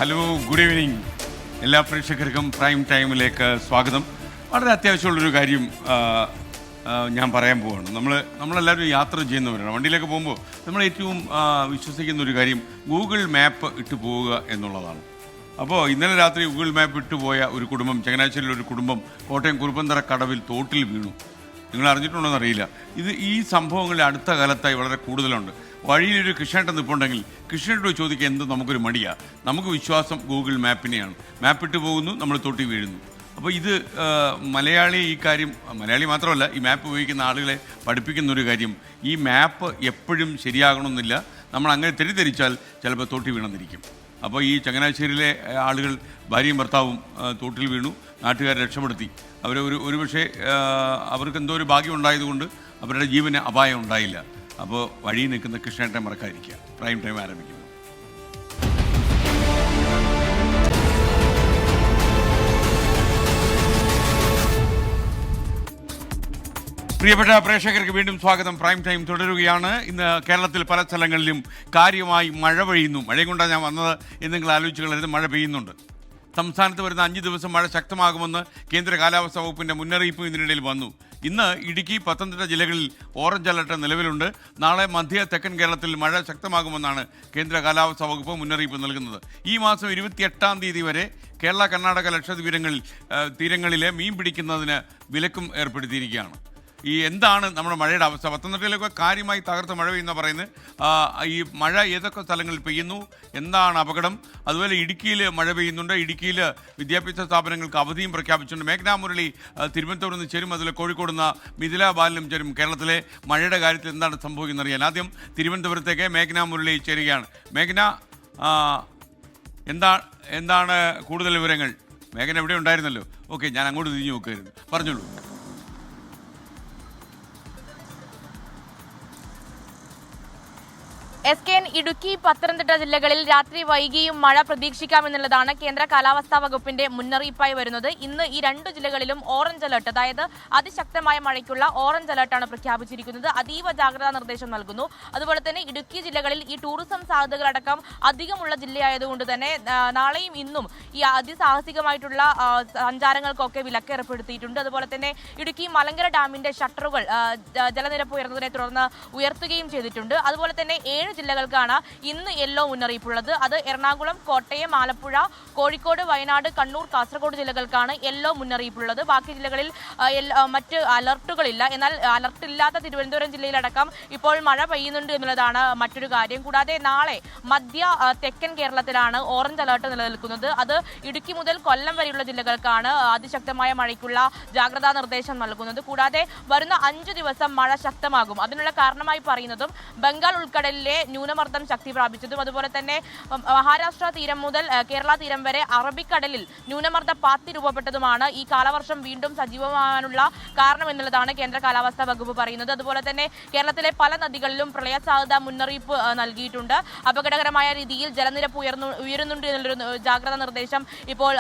Hello, good evening. എല്ലാ പ്രേക്ഷകർക്കും prime ടൈമിലേക്ക് സ്വാഗതം. വളരെ അത്യാവശ്യമുള്ളൊരു കാര്യം ഞാൻ പറയാൻ പോവാണ്. നമ്മളെല്ലാവരും യാത്ര ചെയ്യുന്നവരാണ്. വണ്ടിയിലേക്ക് പോകുമ്പോൾ നമ്മൾ ഏറ്റവും വിശ്വസിക്കുന്ന ഒരു കാര്യം ഗൂഗിൾ മാപ്പ് ഇട്ട് പോവുക എന്നുള്ളതാണ്. അപ്പോൾ ഇന്നലെ രാത്രി ഗൂഗിൾ മാപ്പ് ഇട്ടുപോയ ഒരു കുടുംബം, ചങ്ങനാശ്ശേരിയിലൊരു കുടുംബം കോട്ടയം കുറുപ്പന്തറ കടവിൽ തോട്ടിൽ വീണു. നിങ്ങൾ അറിഞ്ഞിട്ടുണ്ടോയെന്ന് അറിയില്ല. ഈ സംഭവങ്ങൾ അടുത്ത കാലത്തായി വളരെ കൂടുതലുണ്ട്. വഴിയിലൊരു കൃഷ്ണേട്ടൻ നിൽപ്പുണ്ടെങ്കിൽ കൃഷ്ണേട്ടോട് ചോദിക്കുക എന്ത് നമുക്കൊരു മടിയാണ്. നമുക്ക് വിശ്വാസം ഗൂഗിൾ മാപ്പിനെയാണ്. മാപ്പിട്ട് പോകുന്നു, നമ്മൾ തൊട്ടി വീഴുന്നു. അപ്പോൾ ഇത് മലയാളി ഈ കാര്യം, മലയാളി മാത്രമല്ല ഈ മാപ്പ് ഉപയോഗിക്കുന്ന ആളുകളെ പഠിപ്പിക്കുന്നൊരു കാര്യം, ഈ മാപ്പ് എപ്പോഴും ശരിയാകണമെന്നില്ല. നമ്മൾ അങ്ങനെ തെറ്റിദ്ധരിച്ചാൽ ചിലപ്പോൾ തൊട്ടി വീണെന്നിരിക്കും. അപ്പോൾ ഈ ചങ്ങനാശ്ശേരിയിലെ ആളുകൾ ഭാര്യയും ഭർത്താവും തോട്ടിൽ വീണു. നാട്ടുകാരെ രക്ഷപ്പെടുത്തി. അവർ ഒരുപക്ഷെ അവർക്ക് എന്തോ ഒരു ഭാഗ്യം ഉണ്ടായതുകൊണ്ട് അവരുടെ ജീവന് അപായം ഉണ്ടായില്ല. അപ്പോൾ വഴി നിൽക്കുന്ന കൃഷ്ണേട്ടനെ മറക്കാതിരിക്കുക. പ്രൈം ടൈം ആരംഭിക്കുന്നു. പ്രിയപ്പെട്ട പ്രേക്ഷകർക്ക് വീണ്ടും സ്വാഗതം. പ്രൈം ടൈം തുടരുകയാണ്. ഇന്ന് കേരളത്തിൽ പല സ്ഥലങ്ങളിലും കാര്യമായി മഴ പെയ്യുന്നു. മഴയും കൊണ്ടാണ് ഞാൻ വന്നത് എന്ന് നിങ്ങൾ ആലോചിച്ച് കളരുത്. മഴ പെയ്യുന്നുണ്ട്. സംസ്ഥാനത്ത് വരുന്ന 5 ദിവസം മഴ ശക്തമാകുമെന്ന് കേന്ദ്ര കാലാവസ്ഥാ വകുപ്പിൻ്റെ മുന്നറിയിപ്പ് ഇതിനിടയിൽ വന്നു. ഇന്ന് ഇടുക്കി, പത്തനംതിട്ട ജില്ലകളിൽ ഓറഞ്ച് അലർട്ട് നിലവിലുണ്ട്. നാളെ മധ്യ തെക്കൻ കേരളത്തിൽ മഴ ശക്തമാകുമെന്നാണ് കേന്ദ്ര കാലാവസ്ഥാ വകുപ്പ് മുന്നറിയിപ്പ് നൽകുന്നത്. ഈ മാസം 28-ാം തീയതി വരെ കേരള, കർണാടക, ലക്ഷദ്വീപ് തീരങ്ങളിലെ മീൻ പിടിക്കുന്നതിന് വിലക്കും ഏർപ്പെടുത്തിയിരിക്കുകയാണ്. എന്താണ് നമ്മുടെ മഴയുടെ അവസ്ഥ? പത്തനംതിട്ടയിലൊക്കെ കാര്യമായി തകർത്ത് മഴ പെയ്യുന്ന പറയുന്നത്. ഈ മഴ ഏതൊക്കെ സ്ഥലങ്ങളിൽ പെയ്യുന്നു, എന്താണ് അപകടം? അതുപോലെ ഇടുക്കിയിൽ മഴ പെയ്യുന്നുണ്ട്. ഇടുക്കിയിൽ വിദ്യാഭ്യാസ സ്ഥാപനങ്ങൾക്ക് അവധിയും പ്രഖ്യാപിച്ചിട്ടുണ്ട്. മേഘ്നാ മുരളി തിരുവനന്തപുരത്ത് നിന്ന് ചേരും. അതുപോലെ കോഴിക്കോട് നിന്ന് മിഥില ബാലനും ചേരും. കേരളത്തിലെ മഴയുടെ കാര്യത്തിൽ എന്താണ് സംഭവിക്കുന്നത് അറിയാൻ ആദ്യം തിരുവനന്തപുരത്തേക്ക് മേഘ്നാ മുരളി ചേരുകയാണ്. മേഘ്ന, എന്താണ് കൂടുതൽ വിവരങ്ങൾ? മേഘന എവിടെ ഉണ്ടായിരുന്നല്ലോ. ഓക്കെ, ഞാൻ അങ്ങോട്ട് തിരിഞ്ഞു നോക്കുമായിരുന്നു. പറഞ്ഞോളൂ. SKN ഇടുക്കി, പത്തനംതിട്ട ജില്ലകളിൽ രാത്രി വൈകിയും മഴ പ്രതീക്ഷിക്കാമെന്നുള്ളതാണ് കേന്ദ്ര കാലാവസ്ഥാ വകുപ്പിന്റെ മുന്നറിയിപ്പായി വരുന്നത്. ഇന്ന് ഈ 2 ജില്ലകളിലും ഓറഞ്ച് അലർട്ട്, അതായത് അതിശക്തമായ മഴയ്ക്കുള്ള ഓറഞ്ച് അലർട്ടാണ് പ്രഖ്യാപിച്ചിരിക്കുന്നത്. അതീവ ജാഗ്രതാ നിർദ്ദേശം നൽകുന്നു. അതുപോലെ തന്നെ ഇടുക്കി ജില്ലകളിൽ ഈ ടൂറിസം സാധ്യതകളടക്കം അധികമുള്ള ജില്ലയായതുകൊണ്ട് തന്നെ നാളെയും ഇന്നും ഈ അതിസാഹസികമായിട്ടുള്ള സഞ്ചാരങ്ങൾക്കൊക്കെ വിലക്ക് ഏർപ്പെടുത്തിയിട്ടുണ്ട്. അതുപോലെ തന്നെ ഇടുക്കി മലങ്കര ഡാമിന്റെ ഷട്ടറുകൾ ജലനിരപ്പ് ഉയർന്നതിനെ തുടർന്ന് ഉയർത്തുകയും ചെയ്തിട്ടുണ്ട്. അതുപോലെ തന്നെ 7 ജില്ലകൾക്കാണ് ഇന്ന് യെല്ലോ മുന്നറിയിപ്പുള്ളത്. അത് എറണാകുളം, കോട്ടയം, ആലപ്പുഴ, കോഴിക്കോട്, വയനാട്, കണ്ണൂർ, കാസർഗോഡ് ജില്ലകൾക്കാണ് യെല്ലോ മുന്നറിയിപ്പുള്ളത്. ബാക്കി ജില്ലകളിൽ മറ്റ് അലർട്ടുകളില്ല. എന്നാൽ അലർട്ട് ഇല്ലാത്ത തിരുവനന്തപുരം ജില്ലയിലടക്കം ഇപ്പോൾ മഴ പെയ്യുന്നുണ്ട് എന്നുള്ളതാണ് മറ്റൊരു കാര്യം. കൂടാതെ നാളെ മധ്യ തെക്കൻ കേരളത്തിലാണ് ഓറഞ്ച് അലർട്ട് നിലനിൽക്കുന്നത്. അത് ഇടുക്കി മുതൽ കൊല്ലം വരെയുള്ള ജില്ലകൾക്കാണ് അതിശക്തമായ മഴയ്ക്കുള്ള ജാഗ്രതാ നിർദ്ദേശം നൽകുന്നത്. കൂടാതെ വരുന്ന 5 ദിവസം മഴ ശക്തമാകും. അതിനുള്ള കാരണമായി പറയുന്നതും ബംഗാൾ ഉൾക്കടലിലെ ന്യൂനമർദ്ദം ശക്തി പ്രാപിച്ചതും അതുപോലെ തന്നെ മഹാരാഷ്ട്ര തീരം മുതൽ കേരള തീരം വരെ അറബിക്കടലിൽ ന്യൂനമർദ്ദ പാത്തി രൂപപ്പെട്ടതുമാണ് ഈ കാലവർഷം വീണ്ടും സജീവമാകാനുള്ള കാരണം എന്നുള്ളതാണ് കേന്ദ്ര കാലാവസ്ഥാ വകുപ്പ് പറയുന്നത്. അതുപോലെ തന്നെ കേരളത്തിലെ പല നദികളിലും പ്രളയ സാധ്യതാ മുന്നറിയിപ്പ് നൽകിയിട്ടുണ്ട്. അപകടകരമായ രീതിയിൽ ജലനിരപ്പ് ഉയരുന്നുണ്ട് എന്നുള്ളൊരു ജാഗ്രതാ നിർദ്ദേശം ഇപ്പോൾ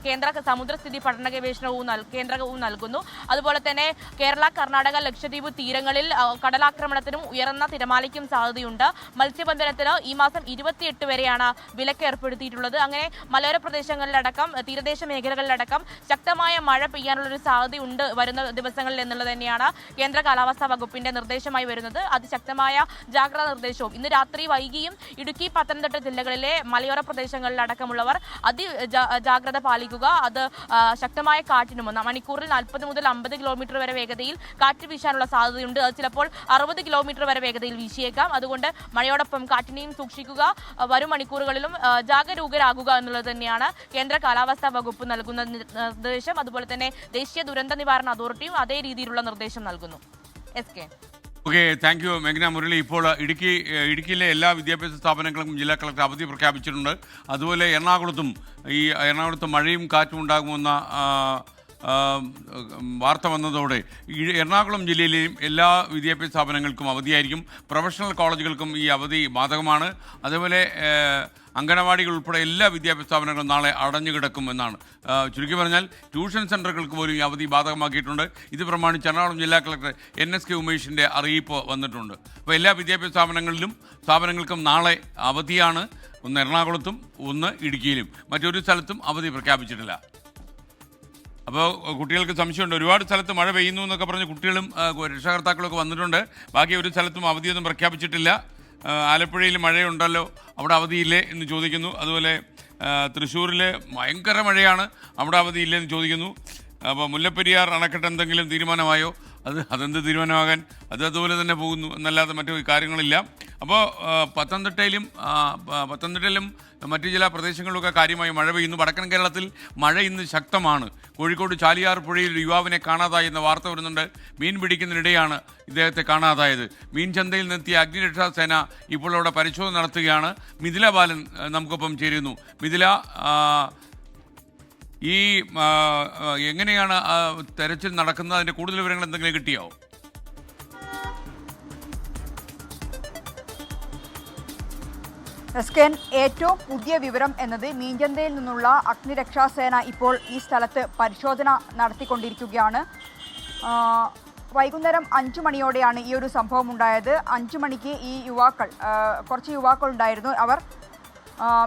കേന്ദ്ര സമുദ്രസ്ഥിതി പഠന ഗവേഷണവും കേന്ദ്രവും നൽകുന്നു. അതുപോലെ തന്നെ കേരള, കർണാടക, ലക്ഷദ്വീപ് തീരങ്ങളിൽ കടലാക്രമണത്തിനും ഉയർന്ന തിരമാലയ്ക്കും സാധ്യതയുണ്ട്. മത്സ്യബന്ധനത്തിന് ഈ മാസം 28 വരെയാണ് വിലക്ക് ഏർപ്പെടുത്തിയിട്ടുള്ളത്. അങ്ങനെ മലയോര പ്രദേശങ്ങളിലടക്കം തീരദേശ മേഖലകളിലടക്കം ശക്തമായ മഴ പെയ്യാനുള്ളൊരു സാധ്യതയുണ്ട് വരുന്ന ദിവസങ്ങളിൽ എന്നുള്ളത് തന്നെയാണ് കേന്ദ്ര കാലാവസ്ഥാ വകുപ്പിന്റെ നിർദ്ദേശമായി വരുന്നത്. അതിശക്തമായ ജാഗ്രതാ നിർദ്ദേശവും ഇന്ന് രാത്രി വൈകിയും ഇടുക്കി, പത്തനംതിട്ട ജില്ലകളിലെ മലയോര പ്രദേശങ്ങളിലടക്കമുള്ളവർ ജാഗ്രത പാലിക്കുക. അത് ശക്തമായ കാറ്റിനും മണിക്കൂറിൽ 40 മുതൽ 50 കിലോമീറ്റർ വരെ വേഗതയിൽ കാറ്റ് വീശാനുള്ള സാധ്യതയുണ്ട്. അത് ചിലപ്പോൾ 60 കിലോമീറ്റർ വരെ വേഗതയിൽ വീശിയേക്കാം. അതുകൊണ്ട് മഴയോടൊപ്പം കാറ്റിനെയും സൂക്ഷിക്കുക. വരും മണിക്കൂറുകളിലും ജാഗരൂകരാകുക എന്നുള്ളത് തന്നെയാണ് കേന്ദ്ര കാലാവസ്ഥാ വകുപ്പ് നൽകുന്ന നിർദ്ദേശം. അതുപോലെ തന്നെ ദേശീയ ദുരന്ത നിവാരണ അതോറിറ്റിയും അതേ രീതിയിലുള്ള നിർദ്ദേശം നൽകുന്നു. ഓക്കെ, താങ്ക് യു മേഘ്ന മുരളി. ഇപ്പോൾ ഇടുക്കിയിലെ എല്ലാ വിദ്യാഭ്യാസ സ്ഥാപനങ്ങൾക്കും ജില്ലാ കളക്ടർ അവധി പ്രഖ്യാപിച്ചിട്ടുണ്ട്. അതുപോലെ എറണാകുളത്ത് മഴയും കാറ്റും ഉണ്ടാകുമെന്ന വാർത്ത വന്നതോടെ എറണാകുളം ജില്ലയിലെയും എല്ലാ വിദ്യാഭ്യാസ സ്ഥാപനങ്ങൾക്കും അവധിയായിരിക്കും. പ്രൊഫഷണൽ കോളേജുകൾക്കും ഈ അവധി ബാധകമാണ്. അതേപോലെ അംഗനവാടികൾ ഉൾപ്പെടെ എല്ലാ വിദ്യാഭ്യാസ സ്ഥാപനങ്ങളും നാളെ അടഞ്ഞു കിടക്കും എന്നാണ്. ചുരുക്കി പറഞ്ഞാൽ ട്യൂഷൻ സെൻ്ററുകൾക്ക് പോലും ഈ അവധി ബാധകമാക്കിയിട്ടുണ്ട്. ഇത് പ്രമാണിച്ച് എറണാകുളം ജില്ലാ കളക്ടർ NSK ഉമേഷിൻ്റെ അറിയിപ്പ് വന്നിട്ടുണ്ട്. അപ്പോൾ എല്ലാ വിദ്യാഭ്യാസ സ്ഥാപനങ്ങൾക്കും നാളെ അവധിയാണ്. ഒന്ന് എറണാകുളത്തും ഒന്ന് ഇടുക്കിയിലും. മറ്റൊരു സ്ഥലത്തും അവധി പ്രഖ്യാപിച്ചിട്ടില്ല. അപ്പോൾ കുട്ടികൾക്ക് സംശയമുണ്ട്. ഒരുപാട് സ്ഥലത്ത് മഴ പെയ്യുന്നു എന്നൊക്കെ പറഞ്ഞ് കുട്ടികളും രക്ഷകർത്താക്കളൊക്കെ വന്നിട്ടുണ്ട്. ബാക്കി ഒരു സ്ഥലത്തും അവധിയൊന്നും പ്രഖ്യാപിച്ചിട്ടില്ല. ആലപ്പുഴയിൽ മഴയുണ്ടല്ലോ, അവിടെ അവധിയില്ലേ എന്ന് ചോദിക്കുന്നു. അതുപോലെ തൃശ്ശൂരിൽ ഭയങ്കര മഴയാണ്, അവിടെ അവധിയില്ലേ എന്ന് ചോദിക്കുന്നു. അപ്പോൾ മുല്ലപ്പെരിയാർ അണക്കെട്ട് എന്തെങ്കിലും തീരുമാനമായോ? അതെന്ത് തീരുമാനമാകാൻ, അതുപോലെ തന്നെ പോകുന്നു എന്നല്ലാതെ മറ്റു കാര്യങ്ങളില്ല. അപ്പോൾ പത്തനംതിട്ടയിലും മറ്റു ചില പ്രദേശങ്ങളിലൊക്കെ കാര്യമായി മഴ പെയ്യുന്നു. വടക്കൻ കേരളത്തിൽ മഴ ഇന്ന് ശക്തമാണ്. കോഴിക്കോട് ചാലിയാർ പുഴയിൽ ഒരു യുവാവിനെ കാണാതായി എന്ന വാർത്ത വരുന്നുണ്ട്. മീൻ പിടിക്കുന്നതിനിടെയാണ് ഇദ്ദേഹത്തെ കാണാതായത്. മീൻ ചന്തയിൽ നിന്നെത്തിയ അഗ്നിരക്ഷാ സേന ഇപ്പോൾ അവിടെ പരിശോധന നടത്തുകയാണ്. മിഥില ബാലൻ നമുക്കൊപ്പം ചേരുന്നു. മിഥില, ഈ എങ്ങനെയാണ് തെരച്ചിൽ നടക്കുന്നത്? അതിൻ്റെ കൂടുതൽ വിവരങ്ങൾ എന്തെങ്കിലും കിട്ടിയോ? എസ്കെൻ, ഏറ്റവും പുതിയ വിവരം എന്നത് മീൻചന്തയിൽ നിന്നുള്ള അഗ്നിരക്ഷാസേന ഇപ്പോൾ ഈ സ്ഥലത്ത് പരിശോധന നടത്തിക്കൊണ്ടിരിക്കുകയാണ്. വൈകുന്നേരം 5 മണിയോടെയാണ് ഈ ഒരു സംഭവം ഉണ്ടായത്. 5 മണിക്ക് ഈ കുറച്ച് യുവാക്കൾ ഉണ്ടായിരുന്നു. അവർ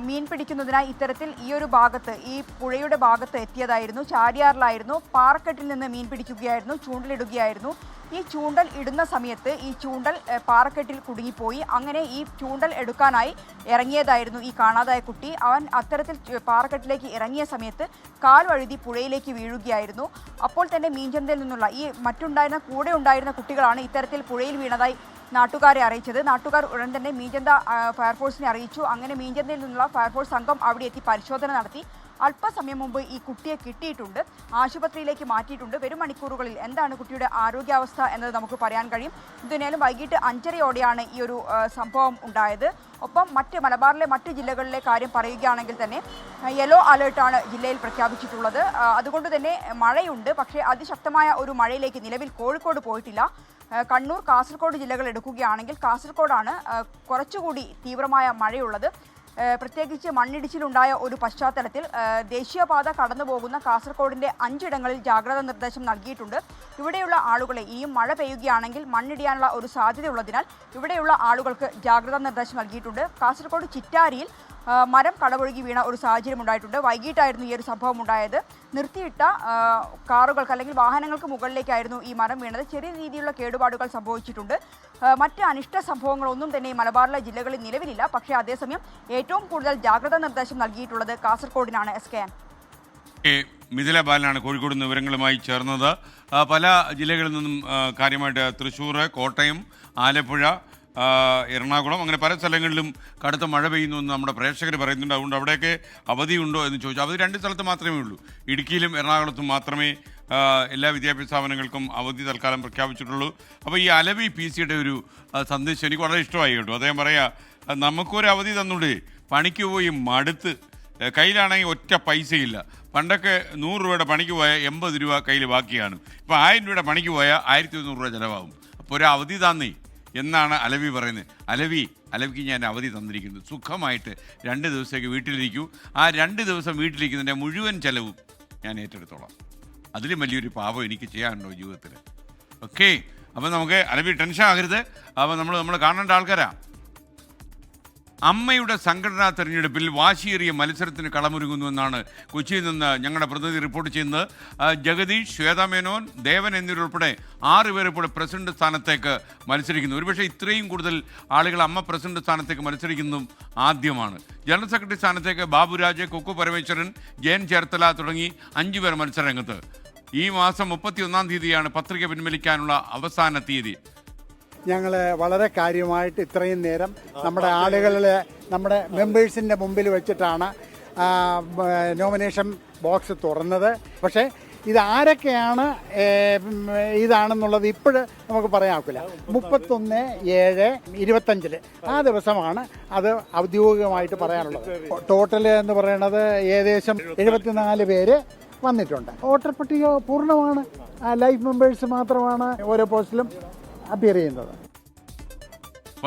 മീൻ പിടിക്കുന്നതിനായി ഇത്തരത്തിൽ ഈ ഒരു ഭാഗത്ത്, ഈ പുഴയുടെ ഭാഗത്ത് എത്തിയതായിരുന്നു. ചാലിയാറിലായിരുന്നു. പാറക്കെട്ടിൽ നിന്ന് മീൻ പിടിക്കുകയായിരുന്നു, ചൂണ്ടലിടുകയായിരുന്നു. ഈ ചൂണ്ടൽ ഇടുന്ന സമയത്ത് ഈ ചൂണ്ടൽ പാറക്കെട്ടിൽ കുടുങ്ങിപ്പോയി. അങ്ങനെ ഈ ചൂണ്ടൽ എടുക്കാനായി ഇറങ്ങിയതായിരുന്നു ഈ കാണാതായ കുട്ടി. അവൻ അത്തരത്തിൽ പാറക്കെട്ടിലേക്ക് ഇറങ്ങിയ സമയത്ത് കാൽ വഴുതി പുഴയിലേക്ക് വീഴുകയായിരുന്നു. അപ്പോൾ തന്നെ മീൻചന്തയിൽ നിന്നുള്ള ഈ കൂടെ ഉണ്ടായിരുന്ന കുട്ടികളാണ് ഇത്തരത്തിൽ പുഴയിൽ വീണതായി നാട്ടുകാരെ അറിയിച്ചത്. നാട്ടുകാർ ഉടൻ തന്നെ മീൻചന്ത ഫയർഫോഴ്സിനെ അറിയിച്ചു. അങ്ങനെ മീൻചന്തയിൽ നിന്നുള്ള ഫയർഫോഴ്സ് സംഘം അവിടെ എത്തി പരിശോധന നടത്തി. അല്പസമയം മുമ്പ് ഈ കുട്ടിയെ കിട്ടിയിട്ടുണ്ട്, ആശുപത്രിയിലേക്ക് മാറ്റിയിട്ടുണ്ട്. വരും മണിക്കൂറുകളിൽ എന്താണ് കുട്ടിയുടെ ആരോഗ്യാവസ്ഥ എന്നത് നമുക്ക് പറയാൻ കഴിയും. ഇതിനാലും വൈകിട്ട് 5:30യോടെയാണ് ഈ ഒരു സംഭവം ഉണ്ടായത്. ഒപ്പം മലബാറിലെ മറ്റ് ജില്ലകളിലെ കാര്യം പറയുകയാണെങ്കിൽ തന്നെ യെല്ലോ അലേർട്ടാണ് ജില്ലയിൽ പ്രഖ്യാപിച്ചിട്ടുള്ളത്. അതുകൊണ്ട് തന്നെ മഴയുണ്ട്, പക്ഷേ അതിശക്തമായ ഒരു മഴയിലേക്ക് നിലവിൽ കോഴിക്കോട് പോയിട്ടില്ല. കണ്ണൂർ, കാസർഗോഡ് ജില്ലകൾ എടുക്കുകയാണെങ്കിൽ കാസർഗോഡാണ് കുറച്ചുകൂടി തീവ്രമായ മഴയുള്ളത്. പ്രത്യേകിച്ച് മണ്ണിടിച്ചിലുണ്ടായ ഒരു പശ്ചാത്തലത്തിൽ ദേശീയപാത കടന്നു പോകുന്ന കാസർഗോഡിൻ്റെ 5 ഇടങ്ങളിൽ ജാഗ്രതാ നിർദ്ദേശം നൽകിയിട്ടുണ്ട്. ഇവിടെയുള്ള ആളുകളെ ഇനിയും മഴ പെയ്യുകയാണെങ്കിൽ മണ്ണിടിയാനുള്ള ഒരു സാധ്യതയുള്ളതിനാൽ ഇവിടെയുള്ള ആളുകൾക്ക് ജാഗ്രതാ നിർദ്ദേശം നൽകിയിട്ടുണ്ട്. കാസർഗോഡ് ചിറ്റാരിയിൽ മരം കടപൊഴുകി വീണ ഒരു സാഹചര്യം ഉണ്ടായിട്ടുണ്ട്. വൈകിട്ടായിരുന്നു ഈ ഒരു സംഭവം ഉണ്ടായത്. നിർത്തിയിട്ട കാറുകൾക്ക് അല്ലെങ്കിൽ വാഹനങ്ങൾക്ക് മുകളിലേക്കായിരുന്നു ഈ മരം വീണത്. ചെറിയ രീതിയിലുള്ള കേടുപാടുകൾ സംഭവിച്ചിട്ടുണ്ട്. മറ്റ് അനിഷ്ട സംഭവങ്ങളൊന്നും തന്നെ മലബാറിലെ ജില്ലകളിൽ നിലവിലില്ല. പക്ഷേ അതേസമയം ഏറ്റവും കൂടുതൽ ജാഗ്രതാ നിർദ്ദേശം നൽകിയിട്ടുള്ളത് കാസർഗോഡിനാണ്. SK മിഥില ബാലനാണ് കോഴിക്കോട് നിന്ന് വിവരങ്ങളുമായി ചേർന്നത്. പല ജില്ലകളിൽ നിന്നും കാര്യമായിട്ട് തൃശ്ശൂർ, കോട്ടയം, ആലപ്പുഴ, എറണാകുളം അങ്ങനെ പല സ്ഥലങ്ങളിലും കടുത്ത മഴ പെയ്യുന്നു എന്ന് നമ്മുടെ പ്രേക്ഷകർ പറയുന്നുണ്ട്. അതുകൊണ്ട് അവിടെയൊക്കെ അവധിയുണ്ടോ എന്ന് ചോദിച്ചു. അവധി 2 സ്ഥലത്ത് മാത്രമേ ഉള്ളൂ. ഇടുക്കിയിലും എറണാകുളത്തും മാത്രമേ എല്ലാ വിദ്യാഭ്യാസ സ്ഥാപനങ്ങൾക്കും അവധി തൽക്കാലം പ്രഖ്യാപിച്ചിട്ടുള്ളൂ. അപ്പോൾ ഈ അലവി PC-യുടെ ഒരു സന്ദേശം എനിക്ക് വളരെ ഇഷ്ടമായി കേട്ടോ. അദ്ദേഹം പറയാ, നമുക്കൊരു അവധി തന്നൂടെ, പണിക്ക് പോയി മടുത്ത്, കയ്യിലാണെങ്കിൽ ഒറ്റ പൈസയില്ല. പണ്ടൊക്കെ 100 രൂപയുടെ പണിക്ക് പോയാൽ 80 രൂപ കയ്യിൽ ബാക്കിയാണ്. ഇപ്പോൾ 1000 രൂപയുടെ പണിക്ക് പോയാൽ 1100 രൂപ ചിലവാകും. അപ്പോൾ ഒരു അവധി തന്നേ എന്നാണ് അലവി പറയുന്നത്. അലവിക്ക് ഞാൻ അവധി തന്നിരിക്കുന്നു, സുഖമായിട്ട് 2 ദിവസത്തേക്ക് വീട്ടിലിരിക്കൂ. ആ 2 ദിവസം വീട്ടിലിരിക്കുന്നതിൻ്റെ മുഴുവൻ ചെലവും ഞാൻ ഏറ്റെടുത്തോളാം. അതിലും വലിയൊരു പാപം എനിക്ക് ചെയ്യാനുണ്ടോ ജീവിതത്തിൽ? ഓക്കെ, അപ്പോൾ നമുക്ക് അലവി ടെൻഷൻ ആകരുത്. അപ്പോൾ നമ്മൾ കാണേണ്ട ആൾക്കാരാ. അമ്മയുടെ സംഘടനാ തെരഞ്ഞെടുപ്പിൽ വാശിയേറിയ മത്സരത്തിന് കളമൊരുങ്ങുന്നുവെന്നാണ് കൊച്ചിയിൽ നിന്ന് ഞങ്ങളുടെ പ്രതിനിധി റിപ്പോർട്ട് ചെയ്യുന്നത്. ജഗദീഷ്, ശ്വേത മേനോൻ, ദേവൻ എന്നിവരുൾപ്പെടെ 6 പേർ ഇപ്പോൾ പ്രസിഡന്റ് സ്ഥാനത്തേക്ക് മത്സരിക്കുന്നു. ഒരുപക്ഷെ ഇത്രയും കൂടുതൽ ആളുകൾ അമ്മ പ്രസിഡന്റ് സ്ഥാനത്തേക്ക് മത്സരിക്കുന്നതും ആദ്യമാണ്. ജനറൽ സെക്രട്ടറി സ്ഥാനത്തേക്ക് ബാബുരാജ്, കൊക്കു പരമേശ്വരൻ, ജയൻ ചേർത്തല തുടങ്ങി 5 പേർ മത്സരരംഗത്ത്. ഈ മാസം 31-ാം തീയതിയാണ് പത്രിക പിൻവലിക്കാനുള്ള അവസാന തീയതി. ഞങ്ങൾ വളരെ കാര്യമായിട്ട് ഇത്രയും നേരം നമ്മുടെ മെമ്പേഴ്സിൻ്റെ മുമ്പിൽ വെച്ചിട്ടാണ് നോമിനേഷൻ ബോക്സ് തുറന്നത്. പക്ഷേ ഇതാരൊക്കെയാണ് ഇതാണെന്നുള്ളത് ഇപ്പോഴും നമുക്ക് പറയാനാവില്ല. 31/7/25 ആ ദിവസമാണ് അത് ഔദ്യോഗികമായിട്ട് പറയാനുള്ളത്. ടോട്ടൽ എന്ന് പറയുന്നത് ഏകദേശം 74 പേര് വന്നിട്ടുണ്ട്. വോട്ടർ പട്ടിക പൂർണ്ണമാണ്. ലൈഫ് മെമ്പേഴ്സ് മാത്രമാണ് ഓരോ പോസ്റ്റിലും അപ്പിയർ ചെയ്യുന്നത്.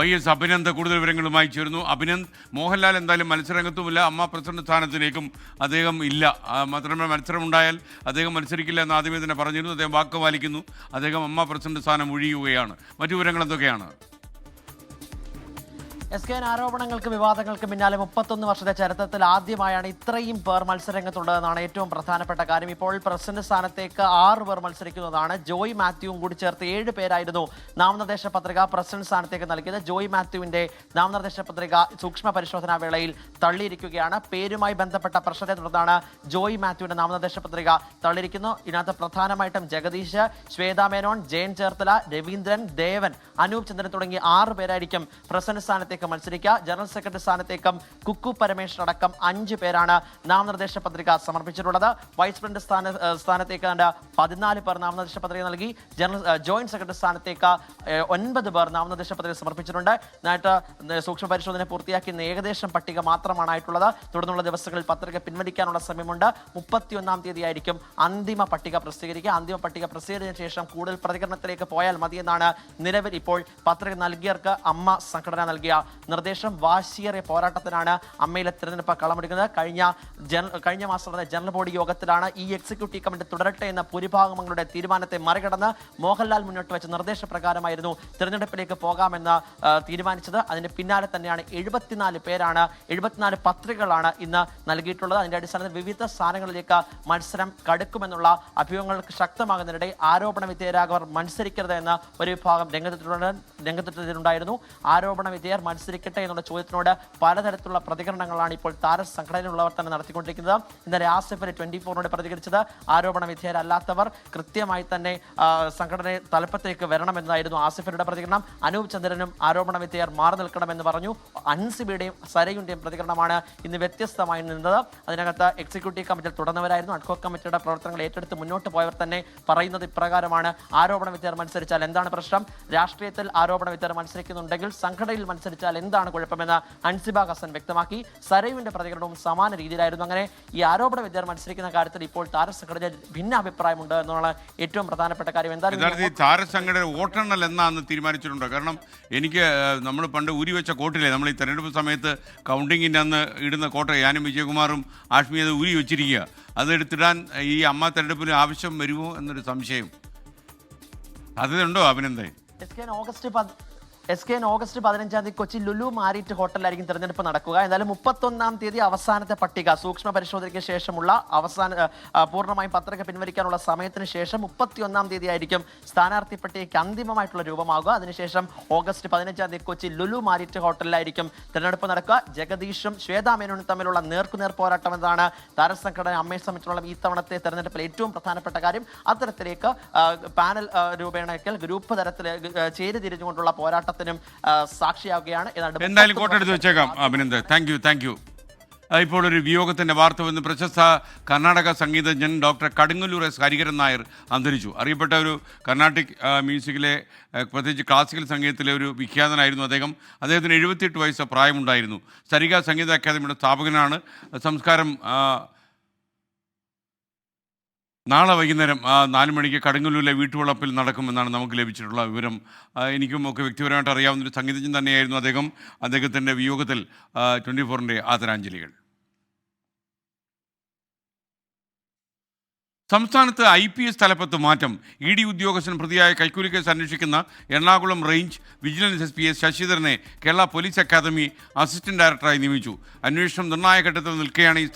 YS അഭിനന്ദ് കൂടുതൽ വിവരങ്ങളുമായി ചേരുന്നു. അഭിനന്ദ്, മോഹൻലാൽ എന്തായാലും മത്സരരംഗത്തുമില്ല, അമ്മ പ്രസിഡന്റ് സ്ഥാനത്തിലേക്കും അദ്ദേഹം ഇല്ല. മാത്രമല്ല മത്സരമുണ്ടായാൽ അദ്ദേഹം മത്സരിക്കില്ല എന്ന് ആദ്യമേ തന്നെ പറഞ്ഞിരുന്നു. അദ്ദേഹം വാക്ക് പാലിക്കുന്നു. അദ്ദേഹം അമ്മ പ്രസിഡന്റ് സ്ഥാനം ഒഴിയുകയാണ്. മറ്റു വിവരങ്ങൾ എന്തൊക്കെയാണ്? SKN ആരോപണങ്ങൾക്ക് വിവാദങ്ങൾക്ക് പിന്നാലെ 31 വർഷത്തെ ചരിത്രത്തിൽ ആദ്യമായാണ് ഇത്രയും പേർ മത്സരരംഗത്തുള്ളതെന്നാണ് ഏറ്റവും പ്രധാനപ്പെട്ട കാര്യം. ഇപ്പോൾ പ്രസിഡന്റ് സ്ഥാനത്തേക്ക് 6 പേർ മത്സരിക്കുന്നതാണ്. ജോയ് മാത്യുവും കൂടി ചേർത്ത് 7 പേരായിരുന്നു നാമനിർദ്ദേശ പത്രിക പ്രസിഡന്റ് സ്ഥാനത്തേക്ക് നൽകിയത്. ജോയ് മാത്യുവിന്റെ നാമനിർദ്ദേശ പത്രിക സൂക്ഷ്മ പരിശോധനാ വേളയിൽ തള്ളിയിരിക്കുകയാണ്. പേരുമായി ബന്ധപ്പെട്ട പ്രശ്നത്തെ തുടർന്നാണ് ജോയ് മാത്യുവിന്റെ നാമനിർദ്ദേശ പത്രിക തള്ളിയിരിക്കുന്നത്. ഇതിനകത്ത് പ്രധാനമായിട്ടും ജഗദീഷ്, ശ്വേതാ മേനോൻ, ജയൻ ചേർത്തല, രവീന്ദ്രൻ, ദേവൻ, അനൂപ് ചന്ദ്രൻ തുടങ്ങി 6 പേരായിരിക്കും പ്രസിഡന്റ് സ്ഥാനത്തേക്ക് മത്സരിക്കുക. ജനറൽ സെക്രട്ടറി സ്ഥാനത്തേക്കും കുക്കു പരമേശ്വർ അടക്കം 5 പേരാണ് നാമനിർദ്ദേശ പത്രിക സമർപ്പിച്ചിട്ടുള്ളത്. വൈസ് പ്രസിഡന്റ് സ്ഥാനത്തേക്ക് 14 പേർ നാമനിർദ്ദേശ പത്രിക നൽകി. ജോയിന്റ് സെക്രട്ടറി സ്ഥാനത്തേക്ക് 9 പേർ നാമനിർദ്ദേശ പത്രിക സമർപ്പിച്ചിട്ടുണ്ട്. ഇതിനായിട്ട് സൂക്ഷ്മ പരിശോധന പൂർത്തിയാക്കി ഏകദേശം പട്ടിക മാത്രമാണ് ആയിട്ടുള്ളത്. തുടർന്നുള്ള ദിവസങ്ങളിൽ പത്രിക പിൻവലിക്കാനുള്ള സമയമുണ്ട്. 31-ാം തീയതിയായിരിക്കും അന്തിമ പട്ടിക പ്രസിദ്ധീകരിക്കുക. അന്തിമ പട്ടിക പ്രസിദ്ധീകരിച്ച ശേഷം കൂടുതൽ പ്രതികരണത്തിലേക്ക് പോയാൽ മതിയെന്നാണ് നിലവിൽ ഇപ്പോൾ പത്രിക നൽകിയവർക്ക് അമ്മ സംഘടന നൽകിയ നിർദ്ദേശം. വാശിയേറിയ പോരാട്ടത്തിനാണ് അമ്മയിലെ തിരഞ്ഞെടുപ്പ് കളമെടുക്കുന്നത്. കഴിഞ്ഞ മാസം നടന്ന ജനറൽ ബോഡി യോഗത്തിലാണ് ഈ എക്സിക്യൂട്ടീവ് കമ്മിറ്റി തുടരട്ടെ എന്ന ഭൂരിഭാഗങ്ങളുടെ തീരുമാനത്തെ മറികടന്ന് മോഹൻലാൽ മുന്നോട്ട് വെച്ച നിർദ്ദേശപ്രകാരമായിരുന്നു തിരഞ്ഞെടുപ്പിലേക്ക് പോകാമെന്ന് തീരുമാനിച്ചത്. അതിന്റെ പിന്നാലെ തന്നെയാണ് 74 പത്രികകളാണ് ഇന്ന് നൽകിയിട്ടുള്ളത്. അതിന്റെ അടിസ്ഥാനത്തിൽ വിവിധ സ്ഥാനങ്ങളിലേക്ക് മത്സരം കടുക്കുമെന്നുള്ള അഭ്യൂഹങ്ങൾക്ക് ശക്തമാകുന്നതിനിടെ ആരോപണ വിധേയരാകവർ മത്സരിക്കരുത് എന്ന ഒരു വിഭാഗം രംഗത്തെത്തിയിട്ടുണ്ടായിരുന്നു. ആരോപണ വിധേയർ മത്സരിക്കട്ടെ എന്നുള്ള ചോദ്യത്തിനോട് പലതരത്തിലുള്ള പ്രതികരണങ്ങളാണ് ഇപ്പോൾ താരസംഘടനയിലുള്ളവർ തന്നെ നടത്തിക്കൊണ്ടിരിക്കുന്നത്. ഇന്നലെ ആസിഫ് 24-നോട് പ്രതികരിച്ചത് ആരോപണ വിധേയരല്ലാത്തവർ കൃത്യമായി തന്നെ സംഘടന തലപ്പത്തേക്ക് വരണമെന്നായിരുന്നു ആസിഫിന്റെ പ്രതികരണം. അനൂപ് ചന്ദ്രനും ആരോപണ വിധേയർ മാറി നിൽക്കണമെന്ന് പറഞ്ഞു. അൻസിബയുടെയും സരയുടെയും പ്രതികരണമാണ് ഇന്ന് വ്യത്യസ്തമായി നിന്നത്. അതിനകത്ത് എക്സിക്യൂട്ടീവ് കമ്മിറ്റിയിൽ തുടർന്നവരായിരുന്നു. അഡ്ഹോക് കമ്മിറ്റിയുടെ പ്രവർത്തനങ്ങൾ ഏറ്റെടുത്ത് മുന്നോട്ട് പോയവർ തന്നെ പറയുന്നത് ഇപ്രകാരമാണ്: ആരോപണ വിധേയർ മത്സരിച്ചാൽ എന്താണ് പ്രശ്നം? രാഷ്ട്രീയത്തിൽ ആരോപണ വിധേയർ മത്സരിക്കുന്നുണ്ടെങ്കിൽ സംഘടനയിൽ മത്സരിച്ചാൽ എന്താണ് കുഴപ്പമെന്ന് അൻസിബ ഹസൻ വ്യക്തമാക്കി. സരയുവിന്റെ പ്രതികരണവും സമാന രീതിയിലായിരുന്നു. അങ്ങനെ ഈ ആരോപണ വിധേയർ മത്സരിക്കുന്ന കാര്യത്തിൽ ഇപ്പോൾ താരസംഘടന ഭിന്നാഭിപ്രായമുണ്ട് എന്നാണ് ഏറ്റവും പ്രധാനപ്പെട്ട കാര്യം. എന്തായാലും താരസംഘടന വോട്ടെണ്ണൽ എന്നാന്ന് തീരുമാനിച്ചിട്ടുണ്ടോ? കാരണം എനിക്ക് നമ്മൾ പണ്ട് ഊരിവെച്ച കോട്ടില്ലേ, നമ്മൾ ഈ തെരഞ്ഞെടുപ്പ് സമയത്ത് കൗണ്ടിങ്ങിൻ്റെ അന്ന് ഇടുന്ന കോട്ട, ഞാനും വിജയകുമാറും ആഷ്മി അത് ഊരി വെച്ചിരിക്കുക. അത് എടുത്തിടാൻ ഈ അമ്മ തെരഞ്ഞെടുപ്പിന് ആവശ്യം വരുമോ എന്നൊരു സംശയം സാധ്യതയുണ്ടോ അഭിനന്ദൻ? SKN ഓഗസ്റ്റ് 15-ാം തീയതി കൊച്ചി ലുലു മാരിറ്റ് ഹോട്ടലിലായിരിക്കും തെരഞ്ഞെടുപ്പ് നടക്കുക. എന്തായാലും 31-ാം തീയതി അവസാനത്തെ പട്ടിക സൂക്ഷ്മ പരിശോധനയ്ക്ക് ശേഷമുള്ള പൂർണ്ണമായും പത്രിക പിൻവലിക്കാനുള്ള സമയത്തിന് ശേഷം 31-ാം തീയതി ആയിരിക്കും സ്ഥാനാർത്ഥി പട്ടികയ്ക്ക് അന്തിമമായിട്ടുള്ള രൂപമാകുക. അതിനുശേഷം ഓഗസ്റ്റ് 15-ാം തീയതി കൊച്ചി ലുലു മാരിറ്റ് ഹോട്ടലിലായിരിക്കും തെരഞ്ഞെടുപ്പ് നടക്കുക. ജഗദീഷും ശ്വേതാ മേനോനും തമ്മിലുള്ള നേർക്കുനേർ പോരാട്ടം എന്നതാണ് താരസംഘടന അമ്മയെ സംബന്ധിച്ചിടത്തോളം ഈ തവണത്തെ തെരഞ്ഞെടുപ്പിൽ ഏറ്റവും പ്രധാനപ്പെട്ട കാര്യം. അത്തരത്തിലേക്ക് പാനൽ രൂപേണയ്ക്കൽ ഗ്രൂപ്പ് തരത്തിൽ ചേരിതിരിഞ്ഞുകൊണ്ടുള്ള പോരാട്ടം സാക്ഷിയാവുകയാണ്. എന്തായാലും കോട്ടെടുത്ത് വെച്ചേക്കാം അഭിനന്ദൻ. Thank you. ഇപ്പോൾ ഒരു വിയോഗത്തിന്റെ വാർത്ത വന്ന് പ്രശസ്ത കർണാടക സംഗീതജ്ഞൻ ഡോക്ടർ കടുങ്ങല്ലൂർ എസ് ഹരിഹരൻ നായർ അന്തരിച്ചു. അറിയപ്പെട്ട ഒരു കർണാട്ടിക് മ്യൂസിക്കിലെ പ്രത്യേകിച്ച് ക്ലാസിക്കൽ സംഗീതത്തിലെ ഒരു വിഖ്യാതനായിരുന്നു അദ്ദേഹം. അദ്ദേഹത്തിന് 78 വയസ്സ് പ്രായമുണ്ടായിരുന്നു. സരിഗ സംഗീത അക്കാദമിയുടെ സ്ഥാപകനാണ്. സംസ്കാരം നാളെ വൈകുന്നേരം 4 മണിക്ക് കടുങ്ങല്ലൂരിലെ വീട്ടുവളപ്പിൽ നടക്കുമെന്നാണ് നമുക്ക് ലഭിച്ചിട്ടുള്ള വിവരം. എനിക്കും ഒക്കെ വ്യക്തിപരമായിട്ട് അറിയാവുന്നൊരു സംഗീതജ്ഞൻ തന്നെയായിരുന്നു അദ്ദേഹം. അദ്ദേഹത്തിൻ്റെ വിയോഗത്തിൽ 24-ൻ്റെ ആദരാഞ്ജലികൾ. സംസ്ഥാനത്ത് IPS തലപ്പത്ത് മാറ്റം. ED ഉദ്യോഗസ്ഥൻ പ്രതിയായ കൈക്കൂലി കേസ് അന്വേഷിക്കുന്ന എറണാകുളം റേഞ്ച് വിജിലൻസ് SP ശശിധരനെ കേരള പോലീസ് അക്കാദമി അസിസ്റ്റന്റ് ഡയറക്ടറായി നിയമിച്ചു. അന്വേഷണം നിർണായക ഘട്ടത്തിൽ നിൽക്കെയാണ് ഈ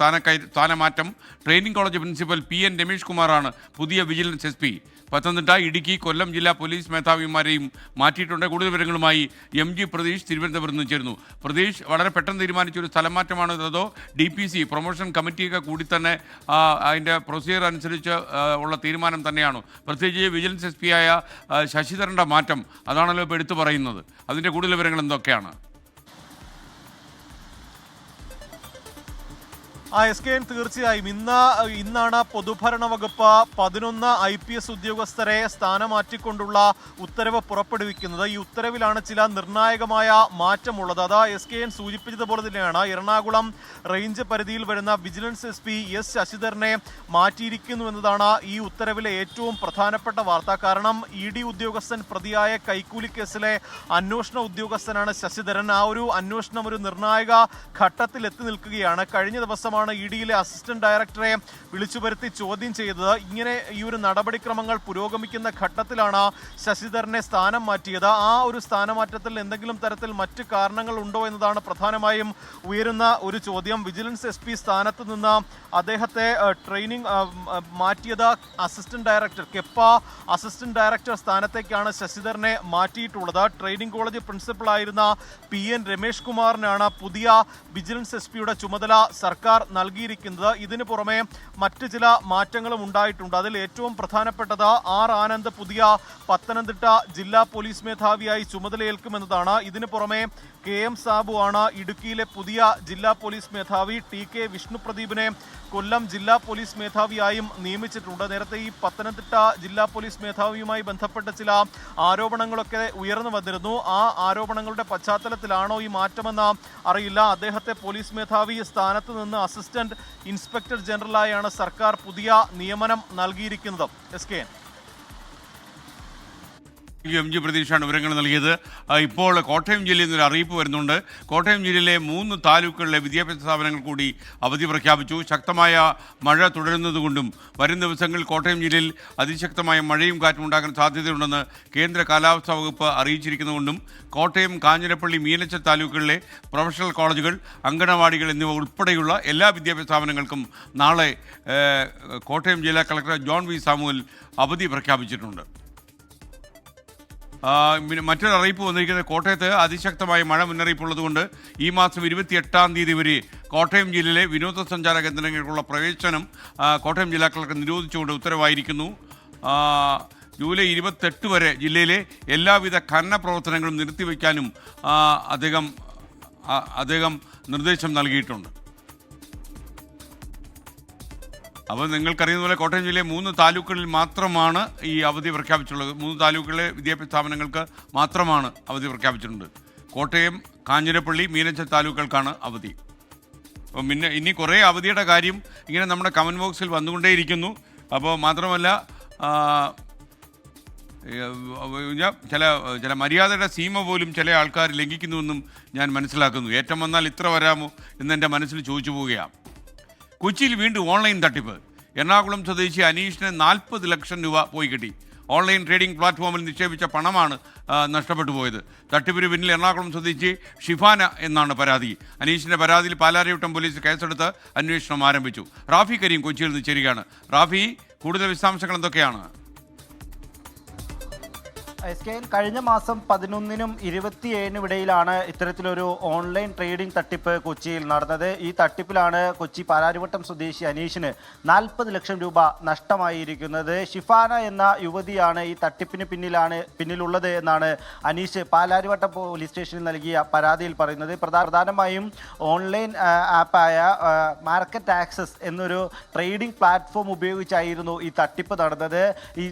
സ്ഥാനമാറ്റം. Training college principal PN Ramesh കുമാറാണ് പുതിയ വിജിലൻസ് SP. പത്തനംതിട്ട, ഇടുക്കി, കൊല്ലം ജില്ലാ പോലീസ് മേധാവിമാരെയും മാറ്റിയിട്ടുണ്ട്. കൂടുതൽ വിവരങ്ങളുമായി MG പ്രതീഷ് തിരുവനന്തപുരത്ത് നിന്ന് ചേരുന്നു. പ്രതീഷ്, വളരെ പെട്ടെന്ന് തീരുമാനിച്ചൊരു സ്ഥലമാറ്റമാണ് അതോ DPC പ്രൊമോഷൻ കമ്മിറ്റിയൊക്കെ കൂടി തന്നെ അതിൻ്റെ പ്രൊസീജിയർ അനുസരിച്ച് ഉള്ള തീരുമാനം തന്നെയാണോ? പ്രത്യേകിച്ച് വിജിലൻസ് SP ആയ ശശിധരൻ്റെ മാറ്റം അതാണല്ലോ ഇപ്പോൾ എടുത്തു പറയുന്നത്. അതിൻ്റെ കൂടുതൽ വിവരങ്ങൾ എന്തൊക്കെയാണ്? SKN തീർച്ചയായും ഇന്നാണ് പൊതുഭരണ വകുപ്പ് 11 IPS ഉദ്യോഗസ്ഥരെ സ്ഥാനം മാറ്റിക്കൊണ്ടുള്ള ഉത്തരവ് പുറപ്പെടുവിക്കുന്നത്. ഈ ഉത്തരവിലാണ് ചില നിർണായകമായ മാറ്റമുള്ളത്. അത് SKN സൂചിപ്പിച്ചതുപോലെ തന്നെയാണ്. എറണാകുളം റേഞ്ച് പരിധിയിൽ വരുന്ന വിജിലൻസ് SP S ശശിധരനെ മാറ്റിയിരിക്കുന്നു എന്നതാണ് ഈ ഉത്തരവിലെ ഏറ്റവും പ്രധാനപ്പെട്ട വാർത്ത. കാരണം ED ഉദ്യോഗസ്ഥൻ പ്രതിയായ കൈക്കൂലി കേസിലെ അന്വേഷണ ഉദ്യോഗസ്ഥനാണ് ശശിധരൻ. ആ ഒരു അന്വേഷണം ഒരു നിർണായക ഘട്ടത്തിൽ എത്തി നിൽക്കുകയാണ്. കഴിഞ്ഞ ദിവസമാണ് ED-യിലെ അസിസ്റ്റന്റ് ഡയറക്ടറെ വിളിച്ചു വരുത്തി ചോദ്യം ചെയ്തത്. ഇങ്ങനെ ഈ ഒരു നടപടിക്രമങ്ങൾ പുരോഗമിക്കുന്ന ഘട്ടത്തിലാണ് ശശിധരനെ സ്ഥാനം മാറ്റിയത്. ആ ഒരു സ്ഥാനമാറ്റത്തിൽ എന്തെങ്കിലും തരത്തിൽ മറ്റ് കാരണങ്ങൾ ഉണ്ടോ എന്നതാണ് പ്രധാനമായും ഉയരുന്ന ഒരു ചോദ്യം. വിജിലൻസ് SP സ്ഥാനത്ത് നിന്ന് അദ്ദേഹത്തെ ട്രെയിനിങ് മാറ്റിയത് assistant director KEPA assistant director സ്ഥാനത്തേക്കാണ് ശശിധരനെ മാറ്റിയിട്ടുള്ളത്. ട്രെയിനിങ് കോളേജ് പ്രിൻസിപ്പളായിരുന്ന PN രമേഷ് കുമാറിനാണ് പുതിയ വിജിലൻസ് SP-യുടെ ചുമതല സർക്കാർ നൽകിയിരിക്കുന്നത്. ഇതിനു പുറമെ മറ്റ് ചില മാറ്റങ്ങളും ഉണ്ടായിട്ടുണ്ട്. അതിൽ ഏറ്റവും പ്രധാനപ്പെട്ടത് R ആനന്ദ് പുതിയ പത്തനംതിട്ട ജില്ലാ പോലീസ് മേധാവിയായി ചുമതലയേൽക്കുമെന്നതാണ്. ഇതിനു പുറമെ KM സാബു ആണ് ഇടുക്കിയിലെ പുതിയ ജില്ലാ പോലീസ് മേധാവി. TK വിഷ്ണുപ്രദീപിനെ കൊല്ലം ജില്ലാ പോലീസ് മേധാവിയായും നിയമിച്ചിട്ടുണ്ട്. നേരത്തെ ഈ പത്തനംതിട്ട ജില്ലാ പോലീസ് മേധാവിയുമായി ബന്ധപ്പെട്ട ചില ആരോപണങ്ങളൊക്കെ ഉയർന്നു വന്നിരുന്നു. ആ ആരോപണങ്ങളുടെ പശ്ചാത്തലത്തിലാണോ ഈ മാറ്റമെന്ന് അറിയില്ല. അദ്ദേഹത്തെ പോലീസ് മേധാവി സ്ഥാനത്ത് നിന്ന് അസിസ്റ്റന്റ് ഇൻസ്പെക്ടർ ജനറലായാണ് സർക്കാർ പുതിയ നിയമനം നൽകിയിരിക്കുന്നത്. SKN MG പ്രതീക്ഷയാണ് വിവരങ്ങൾ നൽകിയത്. ഇപ്പോൾ കോട്ടയം ജില്ലയിൽ നിന്നൊരു അറിയിപ്പ് വരുന്നുണ്ട്. കോട്ടയം ജില്ലയിലെ 3 താലൂക്കുകളിലെ വിദ്യാഭ്യാസ സ്ഥാപനങ്ങൾ കൂടി അവധി പ്രഖ്യാപിച്ചു. ശക്തമായ മഴ തുടരുന്നതുകൊണ്ടും വരും ദിവസങ്ങളിൽ കോട്ടയം ജില്ലയിൽ അതിശക്തമായ മഴയും കാറ്റും ഉണ്ടാകാൻ സാധ്യതയുണ്ടെന്ന് കേന്ദ്ര കാലാവസ്ഥാ വകുപ്പ് അറിയിച്ചിരിക്കുന്നതുകൊണ്ടും കോട്ടയം, കാഞ്ഞിരപ്പള്ളി, മീനച്ചൽ താലൂക്കുകളിലെ പ്രൊഫഷണൽ കോളേജുകൾ, അങ്കണവാടികൾ എന്നിവ ഉൾപ്പെടെയുള്ള എല്ലാ വിദ്യാഭ്യാസ സ്ഥാപനങ്ങൾക്കും നാളെ കോട്ടയം ജില്ലാ കളക്ടർ ജോൺ വി സാമുവൽ അവധി പ്രഖ്യാപിച്ചിട്ടുണ്ട്. മറ്റൊരു അറിയിപ്പ് വന്നിരിക്കുന്നത് കോട്ടയത്ത് അതിശക്തമായ മഴ മുന്നറിയിപ്പുള്ളതുകൊണ്ട് ഈ മാസം 28-ാം തീയതി വരെ കോട്ടയം ജില്ലയിലെ വിനോദസഞ്ചാര കേന്ദ്രങ്ങൾക്കുള്ള പ്രവേശനം കോട്ടയം ജില്ലാ കളക്ടർ നിരോധിച്ചുകൊണ്ട് ഉത്തരവായിരിക്കുന്നു. ജൂലൈ 28 വരെ ജില്ലയിലെ എല്ലാവിധ ഖനന പ്രവർത്തനങ്ങളും നിർത്തിവെക്കാനും അദ്ദേഹം നിർദ്ദേശം നൽകിയിട്ടുണ്ട്. അപ്പോൾ നിങ്ങൾക്കറിയുന്ന പോലെ കോട്ടയം ജില്ലയിലെ 3 താലൂക്കുകളിൽ മാത്രമാണ് ഈ അവധി പ്രഖ്യാപിച്ചിട്ടുള്ളത്. 3 താലൂക്കുകളിലെ വിദ്യാഭ്യാസ സ്ഥാപനങ്ങൾക്ക് മാത്രമാണ് അവധി പ്രഖ്യാപിച്ചിട്ടുണ്ട്. കോട്ടയം, കാഞ്ഞിരപ്പള്ളി, മീനച്ചൽ താലൂക്കുകൾക്കാണ് അവധി. അപ്പം പിന്നെ ഇനി കുറേ അവധിയുടെ കാര്യം ഇങ്ങനെ നമ്മുടെ കമൻറ്റ് ബോക്സിൽ വന്നുകൊണ്ടേയിരിക്കുന്നു. അപ്പോൾ മാത്രമല്ല ചില മര്യാദയുടെ സീമ പോലും ചില ആൾക്കാർ ലംഘിക്കുന്നുവെന്നും ഞാൻ മനസ്സിലാക്കുന്നു. ഏറ്റം വന്നാൽ ഇത്ര വരാമോ എന്നെൻ്റെ മനസ്സിൽ ചോദിച്ചു പോവുകയാണ്. കൊച്ചിയിൽ വീണ്ടും ഓൺലൈൻ തട്ടിപ്പ്. എറണാകുളം സ്വദേശി അനീഷിന് 40 ലക്ഷം രൂപ പോയി കിട്ടി. ഓൺലൈൻ ട്രേഡിംഗ് പ്ലാറ്റ്ഫോമിൽ നിക്ഷേപിച്ച പണമാണ് നഷ്ടപ്പെട്ടു പോയത്. തട്ടിപ്പിന് പിന്നിൽ എറണാകുളം സ്വദേശി ഷിഫാന എന്നാണ് പരാതി. അനീഷിൻ്റെ പരാതിയിൽ പാലാരിവട്ടം പോലീസ് കേസെടുത്ത് അന്വേഷണം ആരംഭിച്ചു. റാഫി കരീം കൊച്ചിയിൽ നിന്ന് ചേരുകയാണ്. റാഫി, കൂടുതൽ വിശദാംശങ്ങൾ എന്തൊക്കെയാണ്? SKN കഴിഞ്ഞ മാസം 11-നും 27-നും ഇടയിലാണ് ഇത്തരത്തിലൊരു ഓൺലൈൻ ട്രേഡിംഗ് തട്ടിപ്പ് കൊച്ചിയിൽ നടന്നത്. ഈ തട്ടിപ്പിലാണ് കൊച്ചി പാലാരിവട്ടം സ്വദേശി അനീഷിന് 40 ലക്ഷം രൂപ നഷ്ടമായിരിക്കുന്നത്. ഷിഫാന എന്ന യുവതിയാണ് ഈ തട്ടിപ്പിന് പിന്നിലുള്ളത് എന്നാണ് അനീഷ് പാലാരിവട്ടം പോലീസ് സ്റ്റേഷനിൽ നൽകിയ പരാതിയിൽ പറയുന്നത്. പ്രധാനമായും ഓൺലൈൻ ആപ്പായ മാർക്കറ്റ് ആക്സസ് എന്നൊരു ട്രേഡിംഗ് പ്ലാറ്റ്ഫോം ഉപയോഗിച്ചായിരുന്നു ഈ തട്ടിപ്പ് നടന്നത്. ഈ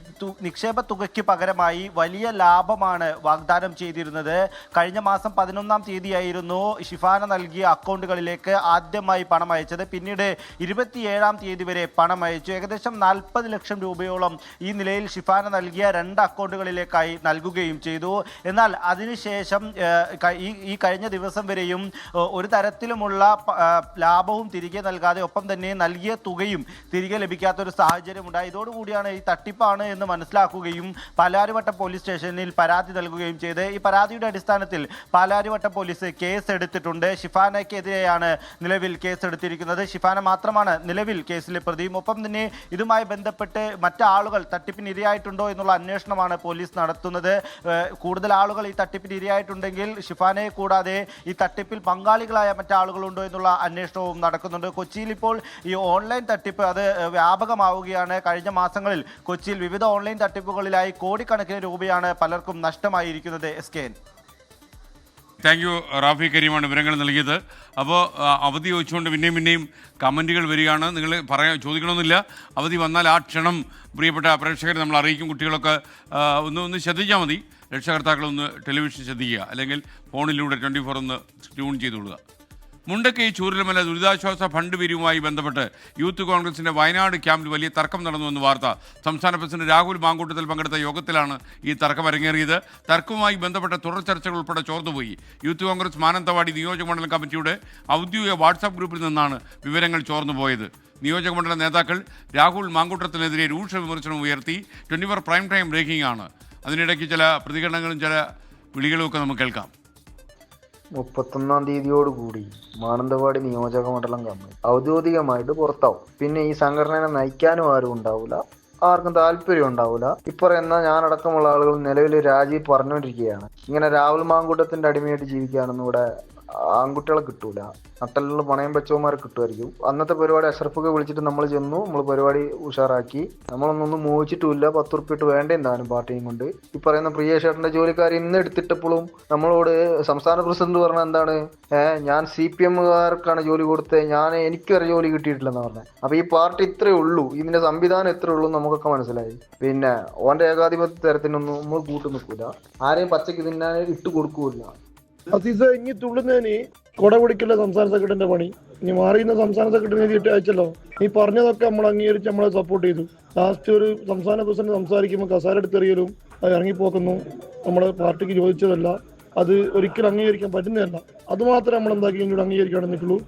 നിക്ഷേപ തുകയ്ക്ക് പകരമായി വലിയ ലാഭമാണ് വാഗ്ദാനം ചെയ്തിരുന്നത്. കഴിഞ്ഞ മാസം 11-ാം തീയതിയായിരുന്നു ഷിഫാന നൽകിയ അക്കൗണ്ടുകളിലേക്ക് ആദ്യമായി പണം അയച്ചത്. പിന്നീട് 27-ാം തീയതി വരെ പണം അയച്ചു. ഏകദേശം 40 ലക്ഷം രൂപയോളം ഈ നിലയിൽ ഷിഫാന നൽകിയ 2 അക്കൗണ്ടുകളിലേക്കായി നൽകുകയും ചെയ്തു. എന്നാൽ അതിനുശേഷം ഈ കഴിഞ്ഞ ദിവസം വരെയും ഒരു തരത്തിലുമുള്ള ലാഭവും തിരികെ നൽകാതെ ഒപ്പം തന്നെ നൽകിയ തുകയും തിരികെ ലഭിക്കാത്തൊരു സാഹചര്യം ഉണ്ടായി. ഇതോടുകൂടിയാണ് ഈ തട്ടിപ്പാണ് എന്ന് മനസ്സിലാക്കുകയും പാലാരിവട്ടം പോലീസ് സ്റ്റേഷനിൽ പരാതി നൽകുകയും ചെയ്ത് ഈ പരാതിയുടെ അടിസ്ഥാനത്തിൽ പാലാരിവട്ടം പോലീസ് കേസ് എടുത്തിട്ടുണ്ട്. ഷിഫാനയ്ക്കെതിരെയാണ് നിലവിൽ കേസ് എടുത്തിരിക്കുന്നത്. ഷിഫാന മാത്രമാണ് നിലവിൽ കേസിലെ പ്രതിയും. ഒപ്പം തന്നെ ഇതുമായി ബന്ധപ്പെട്ട് മറ്റാളുകൾ തട്ടിപ്പിന് ഇരയായിട്ടുണ്ടോ എന്നുള്ള അന്വേഷണമാണ് പോലീസ് നടത്തുന്നത്. കൂടുതൽ ആളുകൾ ഈ തട്ടിപ്പിന് ഇരയായിട്ടുണ്ടെങ്കിൽ ഷിഫാനയെ കൂടാതെ ഈ തട്ടിപ്പിൽ പങ്കാളികളായ മറ്റാളുകളുണ്ടോ എന്നുള്ള അന്വേഷണവും നടക്കുന്നുണ്ട്. കൊച്ചിയിൽ ഇപ്പോൾ ഈ ഓൺലൈൻ തട്ടിപ്പ് അത് വ്യാപകമാവുകയാണ്. കഴിഞ്ഞ മാസങ്ങളിൽ കൊച്ചിയിൽ വിവിധ ഓൺലൈൻ തട്ടിപ്പുകളിലായി കോടിക്കണക്കിന് രൂപയാണ് പലർക്കും നഷ്ടമായിരിക്കുന്നത്. SKN. താങ്ക് യു റാഫി കരീമാണ് വിവരങ്ങൾ നൽകിയത്. അപ്പോൾ അവധി ചോദിച്ചുകൊണ്ട് പിന്നെയും കമൻറ്റുകൾ വരികയാണ്. നിങ്ങൾ ചോദിക്കണമെന്നില്ല. അവധി വന്നാൽ ആ ക്ഷണം പ്രിയപ്പെട്ട പ്രേക്ഷകരെ നമ്മൾ അറിയിക്കും. കുട്ടികളൊക്കെ ഒന്ന് ശ്രദ്ധിച്ചാൽ മതി. രക്ഷകർത്താക്കളൊന്ന് ടെലിവിഷൻ ശ്രദ്ധിക്കുക, അല്ലെങ്കിൽ ഫോണിലൂടെ 24 ഒന്ന് ട്യൂൺ ചെയ്തുകൊള്ളുക. മുണ്ടക്കൈ ചൂരൽമല ദുരിതാശ്വാസ ഫണ്ട് പിരിവുമായി ബന്ധപ്പെട്ട് യൂത്ത് കോൺഗ്രസിന്റെ വയനാട് ക്യാമ്പിൽ വലിയ തർക്കം നടന്നുവെന്ന് വാർത്ത. സംസ്ഥാന പ്രസിഡന്റ് രാഹുൽ മാങ്കൂട്ടത്തിൽ പങ്കെടുത്ത യോഗത്തിലാണ് ഈ തർക്കം അരങ്ങേറിയത്. തർക്കവുമായി ബന്ധപ്പെട്ട തുടർ ചർച്ചകൾ ഉൾപ്പെടെ ചോർന്നുപോയി. യൂത്ത് കോൺഗ്രസ് മാനന്തവാടി നിയോജകമണ്ഡലം കമ്മിറ്റിയുടെ ഔദ്യോഗിക വാട്സാപ്പ് ഗ്രൂപ്പിൽ നിന്നാണ് വിവരങ്ങൾ ചോർന്നുപോയത്. നിയോജകമണ്ഡലം നേതാക്കൾ രാഹുൽ മാങ്കൂട്ടത്തിനെതിരെ രൂക്ഷ വിമർശനം ഉയർത്തി. 24 പ്രൈം ടൈം ബ്രേക്കിംഗ് ആണ്. അതിനിടയ്ക്ക് ചില പ്രതികരണങ്ങളും ചില വിളികളും ഒക്കെ നമുക്ക് കേൾക്കാം. 31-ാം തീയതിയോടുകൂടി മാനന്തവാടി നിയോജക മണ്ഡലം കമ്മിറ്റി ഔദ്യോഗികമായിട്ട് പുറത്താവും. പിന്നെ ഈ സംഘടനയെ നയിക്കാനും ആരും ഉണ്ടാവില്ല, ആർക്കും താല്പര്യം ഉണ്ടാവില്ല. ഇപ്പറയുന്ന ഞാനടക്കമുള്ള ആളുകൾ നിലവിൽ രാജി പറഞ്ഞുകൊണ്ടിരിക്കുകയാണ്. ഇങ്ങനെ രാഹുൽ മാങ്കൂട്ടത്തിന്റെ അടിമയായിട്ട് ജീവിക്കാനൊന്നും ഇവിടെ ആൺകുട്ടികളെ കിട്ടൂല. നട്ടലിൽ പണയം വെച്ചവന്മാരെ കിട്ടുമായിരിക്കും. അന്നത്തെ പരിപാടി അഷ്റഫൊക്കെ വിളിച്ചിട്ട് നമ്മൾ ചെന്നു, നമ്മൾ പരിപാടി ഉഷാറാക്കി. നമ്മളൊന്നും മോഹിച്ചിട്ടുമില്ല. 10 ഉറുപ്പിട്ട് വേണ്ടേ എന്തായാലും പാർട്ടിയും കൊണ്ട്. ഈ പറയുന്ന പ്രിയ ചേട്ടന്റെ ജോലിക്കാർ ഇന്ന് എടുത്തിട്ടപ്പോഴും നമ്മളോട് സംസ്ഥാന പ്രസിഡന്റ് പറഞ്ഞ എന്താണ്, ഞാൻ CPM-കാർക്കാണ് ജോലി കൊടുത്തത്, എനിക്ക് വരെ ജോലി കിട്ടിയിട്ടില്ലെന്ന് പറഞ്ഞത്. അപ്പൊ ഈ പാർട്ടി ഇത്രയേ ഉള്ളൂ, ഇതിന്റെ സംവിധാനം ഇത്രയേ ഉള്ളൂ നമുക്കൊക്കെ മനസ്സിലായി. പിന്നെ ഓന്റെ ഏകാധിപത്യ തരത്തിനൊന്നും നമ്മൾ കൂട്ടു നിൽക്കൂല, ആരെയും പച്ചക്ക് തിന്നാൻ ഇട്ട് കൊടുക്കൂല. അസീസ് ഇനി തുള്ളുന്നതിന് കൊട പിടിക്കല്ല സംസ്ഥാന സെക്രട്ടറിന്റെ പണി. ഇനി മാറിയുന്ന സംസ്ഥാന സെക്രട്ടറി എഴുതിയിട്ട് അയച്ചല്ലോ. ഈ പറഞ്ഞതൊക്കെ നമ്മൾ അംഗീകരിച്ച് നമ്മളെ സപ്പോർട്ട് ചെയ്തു. ലാസ്റ്റ് ഒരു സംസ്ഥാന പ്രസിഡന്റ് സംസാരിക്കുമ്പോൾ കസാര എടുത്തെറിയലും അത് ഇറങ്ങിപ്പോക്കുന്നു നമ്മുടെ പാർട്ടിക്ക് ചോദിച്ചതല്ല. അത് ഒരിക്കലും അംഗീകരിക്കാൻ പറ്റുന്നതല്ല. അതുമാത്രം നമ്മൾ എന്താക്കി എന്നോട് അംഗീകരിക്കാൻ നിൽക്കുള്ളൂ.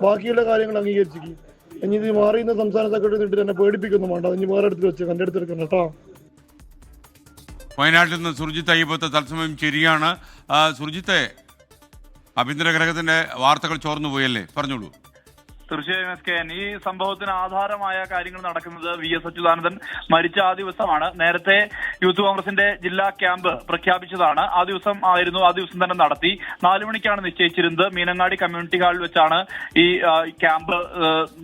ബാക്കിയുള്ള കാര്യങ്ങൾ അംഗീകരിച്ചിരിക്കും. ഇനി ഇത് മാറിയുന്ന സംസ്ഥാന സെക്രട്ടറി എന്നിട്ട് എന്നെ പേടിപ്പിക്കൊന്നും വേണ്ട. ഇനി വേറെ എടുത്ത് വെച്ച് എൻ്റെ അടുത്തെടുക്കണം കേട്ടോ. വയനാട്ടിൽ നിന്ന് സുർജിത്ത് അയ്യപ്പത്ത് തത്സമയം ശരിയാണ്. സുർജിത്തെ, ആഭ്യന്തര ഘടകത്തിന്റെ വാർത്തകൾ ചോർന്നു പോയല്ലേ, പറഞ്ഞോളൂ. തീർച്ചയായും SKN, ഈ സംഭവത്തിന് ആധാരമായ കാര്യങ്ങൾ നടക്കുന്നത് VS അച്യുതാനന്ദൻ മരിച്ച ആ ദിവസമാണ്. നേരത്തെ യൂത്ത് കോൺഗ്രസിന്റെ ജില്ലാ ക്യാമ്പ് പ്രഖ്യാപിച്ചതാണ്. ആ ദിവസം തന്നെ നടത്തി. 4 മണിക്കാണ് നിശ്ചയിച്ചിരുന്നത്. മീനങ്ങാടി കമ്മ്യൂണിറ്റി ഹാളിൽ വെച്ചാണ് ഈ ക്യാമ്പ്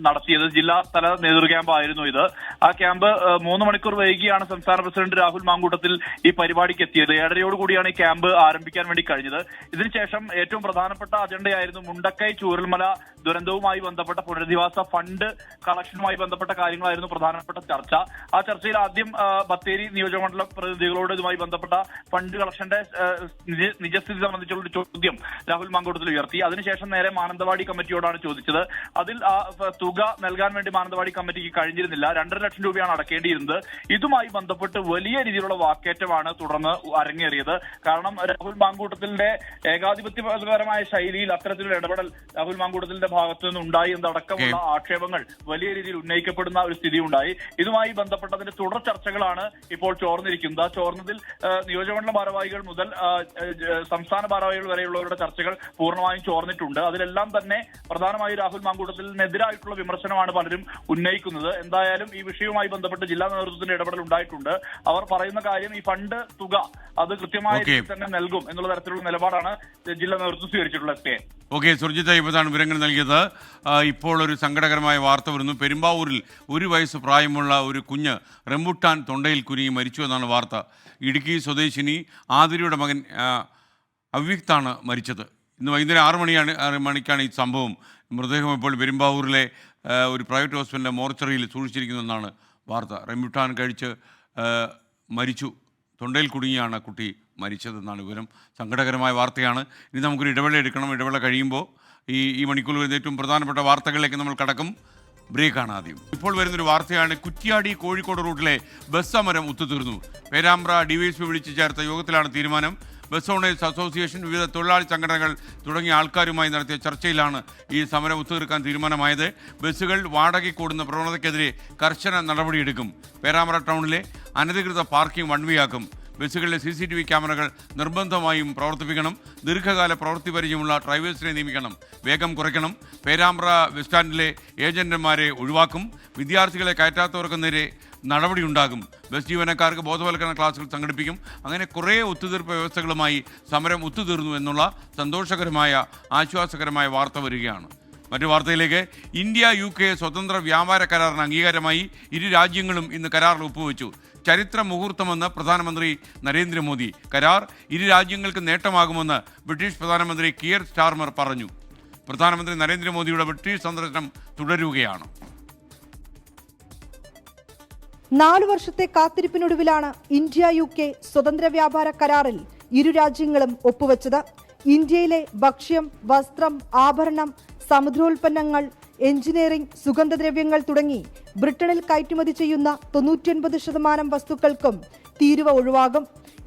നടത്തിയത്. ജില്ലാ തല നേതൃ ക്യാമ്പ് ആയിരുന്നു ഇത്. ആ ക്യാമ്പ് 3 മണിക്കൂർ വൈകിയാണ് സംസ്ഥാന പ്രസിഡന്റ് രാഹുൽ മാങ്കൂട്ടത്തിൽ ഈ പരിപാടിക്ക് എത്തിയത്. 7:30 ഈ ക്യാമ്പ് ആരംഭിക്കാൻ വേണ്ടി കഴിഞ്ഞത്. ഇതിനുശേഷം ഏറ്റവും പ്രധാനപ്പെട്ട അജണ്ടയായിരുന്നു മുണ്ടക്കൈ ചൂരൽമല ദുരന്തവുമായി ബന്ധപ്പെട്ട പുനരധിവാസ ഫണ്ട് കളക്ഷനുമായി ബന്ധപ്പെട്ട കാര്യങ്ങളായിരുന്നു പ്രധാനപ്പെട്ട ചർച്ച. ആ ചർച്ചയിൽ ആദ്യം ബത്തേരി നിയോജകമണ്ഡലം പ്രതിനിധികളോട് ഇതുമായി ബന്ധപ്പെട്ട ഫണ്ട് കളക്ഷന്റെ നിജസ്ഥിതി സംബന്ധിച്ചുള്ള ഒരു ചോദ്യം രാഹുൽ മാങ്കൂട്ടത്തിൽ ഉയർത്തി. അതിനുശേഷം നേരെ മാനന്തവാടി കമ്മിറ്റിയോടാണ് ചോദിച്ചത്. അതിൽ ആ തുക നൽകാൻ വേണ്ടി മാനന്തവാടി കമ്മിറ്റിക്ക് കഴിഞ്ഞിരുന്നില്ല. 2.5 ലക്ഷം രൂപയാണ് അടക്കേണ്ടിയിരുന്നത്. ഇതുമായി ബന്ധപ്പെട്ട് വലിയ രീതിയിലുള്ള വാക്കേറ്റമാണ് തുടർന്ന് അരങ്ങേറിയത്. കാരണം രാഹുൽ മാങ്കൂട്ടത്തിന്റെ ഏകാധിപത്യപരമായ ശൈലിയിൽ അത്തരത്തിലൊരു ഇടപെടൽ രാഹുൽ മാങ്കൂട്ടത്തിന്റെ ഭാഗത്തു നിന്നുണ്ടായി എന്നതടക്കമുള്ള ആക്ഷേപങ്ങൾ വലിയ രീതിയിൽ ഉന്നയിക്കപ്പെടുന്ന ഒരു സ്ഥിതി ഉണ്ടായി. ഇതുമായി ബന്ധപ്പെട്ടതിന്റെ തുടർ ചർച്ചകളാണ് ഇപ്പോൾ ചോർന്നിരിക്കുന്നത്. ചോർന്നതിൽ നിയോജകമണ്ഡല ഭാരവാഹികൾ മുതൽ സംസ്ഥാന ഭാരവാഹികൾ വരെയുള്ളവരുടെ ചർച്ചകൾ പൂർണ്ണമായും ചോർന്നിട്ടുണ്ട്. അതിലെല്ലാം തന്നെ പ്രധാനമായും രാഹുൽ മാങ്കൂട്ടത്തിനെതിരായിട്ടുള്ള വിമർശനമാണ് പലരും ഉന്നയിക്കുന്നത്. എന്തായാലും ഈ വിഷയവുമായി ബന്ധപ്പെട്ട് ജില്ലാ നേതൃത്വത്തിന്റെ ഇടപെടൽ ഉണ്ടായിട്ടുണ്ട്. അവർ പറയുന്ന കാര്യം ഈ ഫണ്ട് തുക അത് കൃത്യമായ രീതിയിൽ തന്നെ നൽകും എന്നുള്ള തരത്തിലുള്ള നിലപാടാണ് ജില്ലാ നേതൃത്വം സ്വീകരിച്ചിട്ടുള്ളത്. സുർജിത്ത് അയ്യപ്പത്താണ് വിവരങ്ങൾ നൽകിയത്. ഇപ്പോൾ ഒരു സങ്കടകരമായ വാർത്ത വരുന്നു. പെരുമ്പാവൂരിൽ 1 വയസ്സ് പ്രായമുള്ള ഒരു കുഞ്ഞ് റംബുട്ടാൻ തൊണ്ടയിൽ കുരുങ്ങി മരിച്ചു എന്നാണ് വാർത്ത. ഇടുക്കി സ്വദേശിനി ആതിരയുടെ മകൻ അവ്യക്താണ് മരിച്ചത്. ഇന്ന് വൈകുന്നേരം 6 മണിക്കാണ് ഈ സംഭവം. മൃതദേഹം ഇപ്പോൾ പെരുമ്പാവൂരിലെ ഒരു പ്രൈവറ്റ് ഹോസ്പിറ്റലിൻ്റെ മോർച്ചറിയിൽ സൂക്ഷിച്ചിരിക്കുന്നതെന്നാണ് വാർത്ത. റംബുട്ടാൻ കഴിച്ച് മരിച്ചു. തൊണ്ടയിൽ കുടുങ്ങിയാണ് കുട്ടി മരിച്ചതെന്നാണ് വിവരം. സങ്കടകരമായ വാർത്തയാണ്. ഇനി നമുക്കൊരു ഇടവേള എടുക്കണം. ഇടവേള കഴിയുമ്പോൾ ഈ മണിക്കൂർ വരുന്ന ഏറ്റവും പ്രധാനപ്പെട്ട വാർത്തകളിലേക്ക് നമ്മൾ കടക്കും. ബ്രേക്കാണ് ആദ്യം. ഇപ്പോൾ വരുന്നൊരു വാർത്തയാണ്. കുറ്റ്യാടി കോഴിക്കോട് റൂട്ടിലെ ബസ് സമരം ഒത്തുതീർന്നു. പേരാമ്പ്ര DYSP വിളിച്ചു ചേർത്ത യോഗത്തിലാണ് തീരുമാനം. ബസ് ഓണേഴ്സ് അസോസിയേഷൻ, വിവിധ തൊഴിലാളി സംഘടനകൾ തുടങ്ങിയ ആൾക്കാരുമായി നടത്തിയ ചർച്ചയിലാണ് ഈ സമരം ഒത്തുതീർക്കാൻ തീരുമാനമായത്. ബസ്സുകൾ വാടകയ്ക്ക് കൂടുന്ന പ്രവണതയ്ക്കെതിരെ കർശന നടപടിയെടുക്കും. പേരാമ്പ്ര ടൗണിലെ അനധികൃത പാർക്കിംഗ് വൺവേയാക്കും. ബസ്സുകളിലെ CCTV ക്യാമറകൾ നിർബന്ധമായും പ്രവർത്തിപ്പിക്കണം. ദീർഘകാല പ്രവൃത്തി പരിചയമുള്ള ഡ്രൈവേഴ്സിനെ നിയമിക്കണം. വേഗം കുറയ്ക്കണം. പേരാമ്പ്ര ബസ് സ്റ്റാൻഡിലെ ഏജന്റുമാരെ ഒഴിവാക്കും. വിദ്യാർത്ഥികളെ കയറ്റാത്തവർക്ക് നേരെ നടപടിയുണ്ടാകും. ബസ് ജീവനക്കാർക്ക് ബോധവൽക്കരണ ക്ലാസുകൾ സംഘടിപ്പിക്കും. അങ്ങനെ കുറേ ഒത്തുതീർപ്പ് വ്യവസ്ഥകളുമായി സമരം ഒത്തുതീർന്നു എന്നുള്ള സന്തോഷകരമായ ആശ്വാസകരമായ വാർത്ത വരികയാണ്. മറ്റു വാർത്തയിലേക്ക്. ഇന്ത്യ UK സ്വതന്ത്ര വ്യാപാര കരാറിന് അംഗീകാരമായി. ഇരു രാജ്യങ്ങളും ഇന്ന് കരാറിൽ ഒപ്പുവെച്ചു. ചരിത്ര മുഹൂർത്തമെന്ന് പ്രധാനമന്ത്രി നരേന്ദ്രമോദി. കരാർ ഇരു രാജ്യങ്ങൾക്ക് നേട്ടമാകുമെന്ന് ബ്രിട്ടീഷ് പ്രധാനമന്ത്രി കിയർ സ്റ്റാർമർ പറഞ്ഞു. പ്രധാനമന്ത്രി നരേന്ദ്രമോദിയുടെ ബ്രിട്ടീഷ് സന്ദർശനം തുടരുകയാണ്. 4 വർഷത്തെ കാത്തിരിപ്പിനൊടുവിലാണ് ഇന്ത്യ UK സ്വതന്ത്ര വ്യാപാര കരാറിൽ ഇരു രാജ്യങ്ങളും ഒപ്പുവെച്ചത്. ഇന്ത്യയിലെ ഭക്ഷ്യം, വസ്ത്രം, ആഭരണം, സമുദ്രോൽപ്പന്നങ്ങൾ, എഞ്ചിനീയറിംഗ്, സുഗന്ധദ്രവ്യങ്ങൾ തുടങ്ങി ബ്രിട്ടനിൽ കയറ്റുമതി ചെയ്യുന്ന 99% വസ്തുക്കൾക്കും തീരുവ ഒഴിവാകും.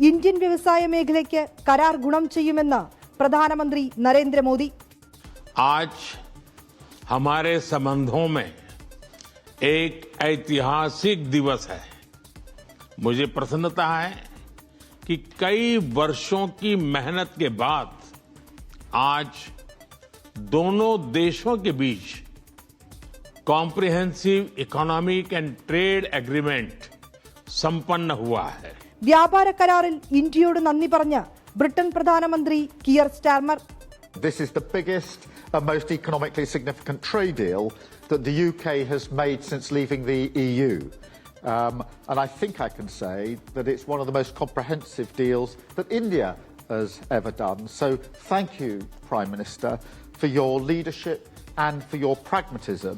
ഇന്ത്യൻ വ്യവസായ മേഖലയ്ക്ക് കരാർ ഗുണം ചെയ്യുമെന്ന് പ്രധാനമന്ത്രി നരേന്ദ്രമോദി. आज हमारे संबंधों में एक ऐतिहासिक दिवस है. मुझे प्रसन्नता है कि कई वर्षों की मेहनत के बाद आज दोनों देशों के बीच comprehensive economic and trade agreement संपन्न हुआ है. വ്യാപാര കരാറിൽ ഇന്ത്യയോട് നന്ദി പറഞ്ഞ ബ്രിട്ടൻ പ്രധാനമന്ത്രി കിയർ Starmer. This is the biggest and most economically significant trade deal that the UK has made since leaving the EU. And I think I can say that it's one of the most comprehensive deals that India has ever done. So thank you, Prime Minister, for your leadership and for your pragmatism.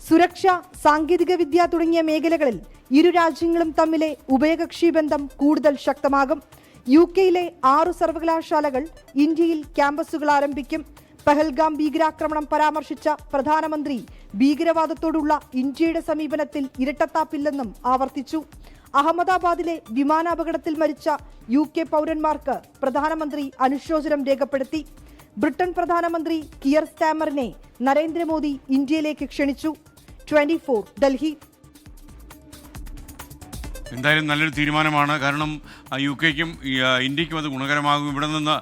സുരക്ഷ, സാങ്കേതിക വിദ്യ തുടങ്ങിയ മേഖലകളിൽ ഇരു രാജ്യങ്ങളും തമ്മിലെ ഉഭയകക്ഷി ബന്ധം കൂടുതൽ ശക്തമാകും. UK-യിലെ 6 സർവകലാശാലകൾ ഇന്ത്യയിൽ ക്യാമ്പസുകൾ ആരംഭിക്കും. പഹൽഗാം ഭീകരാക്രമണം പരാമർശിച്ച പ്രധാനമന്ത്രി ഭീകരവാദത്തോടുള്ള ഇന്ത്യയുടെ സമീപനത്തിൽ ഇരട്ടത്താപ്പില്ലെന്നും ആവർത്തിച്ചു. അഹമ്മദാബാദിലെ വിമാനാപകടത്തിൽ മരിച്ച UK പൗരന്മാർക്ക് പ്രധാനമന്ത്രി അനുശോചനം രേഖപ്പെടുത്തി. ബ്രിട്ടൻ പ്രധാനമന്ത്രി കിയർ സ്റ്റാമറിനെ നരേന്ദ്രമോദി ഇന്ത്യയിലേക്ക് ക്ഷണിച്ചു. 24 ഡൽഹി. എന്തായാലും നല്ലൊരു തീരുമാനമാണ്. കാരണം UK-ക്കും ഇന്ത്യക്കും അത് ഗുണകരമാകും. ഇവിടെ നിന്ന്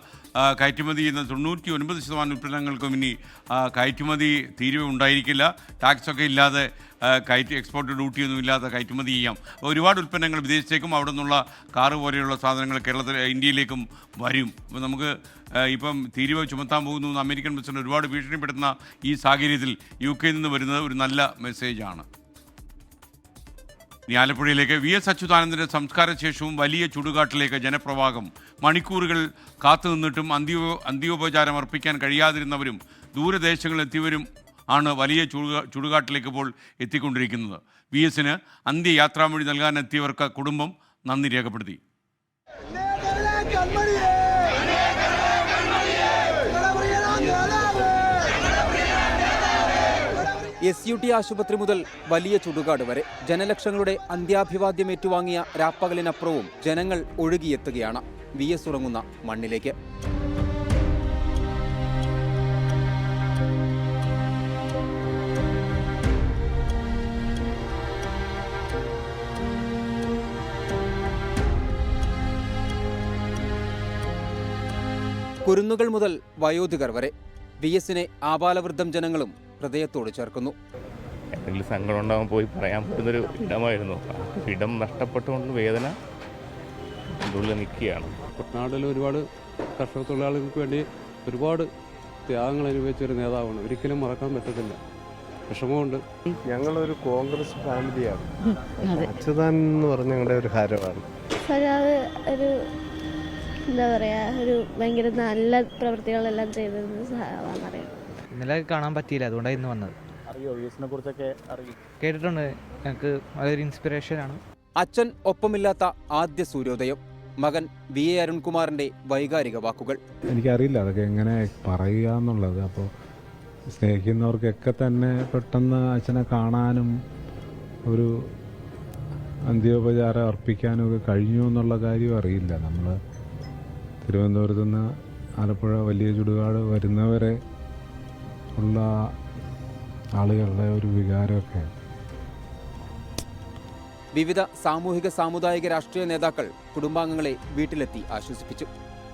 കയറ്റുമതി ചെയ്യുന്ന 99% ഉൽപ്പന്നങ്ങൾക്കും ഇനി കയറ്റുമതി തീരുവ ഉണ്ടായിരിക്കില്ല. ടാക്സൊക്കെ ഇല്ലാതെ എക്സ്പോർട്ട് ഡ്യൂട്ടിയൊന്നും ഇല്ലാതെ കയറ്റുമതി ചെയ്യാം. ഒരുപാട് ഉൽപ്പന്നങ്ങൾ വിദേശത്തേക്കും അവിടെ നിന്നുള്ള കാറ് പോലെയുള്ള സാധനങ്ങൾ ഇന്ത്യയിലേക്കും വരും. അപ്പോൾ നമുക്ക് ഇപ്പം തീരുവ ചുമത്താൻ പോകുന്നു എന്ന് അമേരിക്കൻ പ്രസിഡന്റ് ഒരുപാട് ഭീഷണിപ്പെടുത്തുന്ന ഈ സാഹചര്യത്തിൽ UK-യിൽ നിന്ന് വരുന്നത് ഒരു നല്ല മെസ്സേജാണ്. ഇനി ആലപ്പുഴയിലേക്ക്. VS അച്യുതാനന്ദൻ്റെ സംസ്കാരശേഷവും വലിയ ചുടുകാട്ടിലേക്ക് ജനപ്രവാഹം. മണിക്കൂറുകൾ കാത്തുനിന്നിട്ടും അന്ത്യോപചാരം അർപ്പിക്കാൻ കഴിയാതിരുന്നവരും ദൂരദേശങ്ങളിലെത്തിയവരും ആണ് വലിയ ചുടുകാട്ടിലേക്ക് ഇപ്പോൾ എത്തിക്കൊണ്ടിരിക്കുന്നത്. VS-ന് അന്ത്യയാത്രാമൊഴി നൽകാനെത്തിയവർക്ക് കുടുംബം നന്ദി രേഖപ്പെടുത്തി. SUT ആശുപത്രി മുതൽ വലിയ ചുടുകാട് വരെ ജനലക്ഷങ്ങളുടെ അന്ത്യാഭിവാദ്യം ഏറ്റുവാങ്ങിയ രാപ്പകലിനപ്പുറവും ജനങ്ങൾ ഒഴുകിയെത്തുകയാണ് VS ഉറങ്ങുന്ന മണ്ണിലേക്ക്. കുരുന്നുകൾ മുതൽ വയോധികർ വരെ VS-നെ ആബാലവൃദ്ധം ജനങ്ങളും ഹൃദയത്തോട് ചേർക്കുന്നു. എന്തെങ്കിലും സങ്കടം ഉണ്ടാകുമ്പോൾ പോയി പറയാൻ പറ്റുന്നൊരു ഇടമായിരുന്നു. ഇടം നഷ്ടപ്പെട്ടുകൊണ്ടുള്ള വേദന ഉള്ളിൽ നിൽക്കുകയാണ്. കുട്ടനാട്ടിൽ ഒരുപാട് കർഷക തൊഴിലാളികൾക്ക് വേണ്ടി ഒരുപാട് ത്യാഗങ്ങൾ അനുഭവിച്ചൊരു നേതാവാണ്. ഒരിക്കലും മറക്കാൻ പറ്റത്തില്ല. വിഷമമുണ്ട്. ഞങ്ങളൊരു കോൺഗ്രസ് ഫാമിലിയാണ്. അച്യുതാനന്ദൻ എന്ന് പറഞ്ഞ ഞങ്ങളുടെ ഒരു ഹരമാണ്. ഒരു എന്താ പറയുക, ഒരു ഭയങ്കര നല്ല പ്രവൃത്തികളെല്ലാം ചെയ്തിരുന്ന സഹായമാണെന്നറിയാം. ഇന്നലെ കാണാൻ പറ്റിയില്ല, അതുകൊണ്ടാണ് ഇന്ന് വന്നത്. കേട്ടിട്ടുണ്ട്. ഞങ്ങൾക്ക് അതൊരു ഇൻസ്പിറേഷനാണ്. അച്ഛൻ ഒപ്പമില്ലാത്ത ആദ്യ സൂര്യോദയം. മകൻ VA അരുൺകുമാറിന്റെ വൈകാരിക വാക്കുകൾ. എനിക്കറിയില്ല അതൊക്കെ എങ്ങനെ പറയുക എന്നുള്ളത്. അപ്പോൾ സ്നേഹിക്കുന്നവർക്കൊക്കെ തന്നെ പെട്ടെന്ന് അച്ഛനെ കാണാനും ഒരു അന്ത്യോപചാരം അർപ്പിക്കാനും ഒക്കെ കഴിഞ്ഞു എന്നുള്ള കാര്യം അറിയില്ല. നമ്മൾ തിരുവനന്തപുരത്ത് നിന്ന് ആലപ്പുഴ വലിയ ചുടുകാട് വരുന്നവരെ ഉള്ള ആളുകളുടെ ഒരു വികാരമൊക്കെ. വിവിധ സാമൂഹിക സാമുദായിക രാഷ്ട്രീയ നേതാക്കൾ കുടുംബാംഗങ്ങളെ വീട്ടിലെത്തി ആശ്വസിപ്പിച്ചു.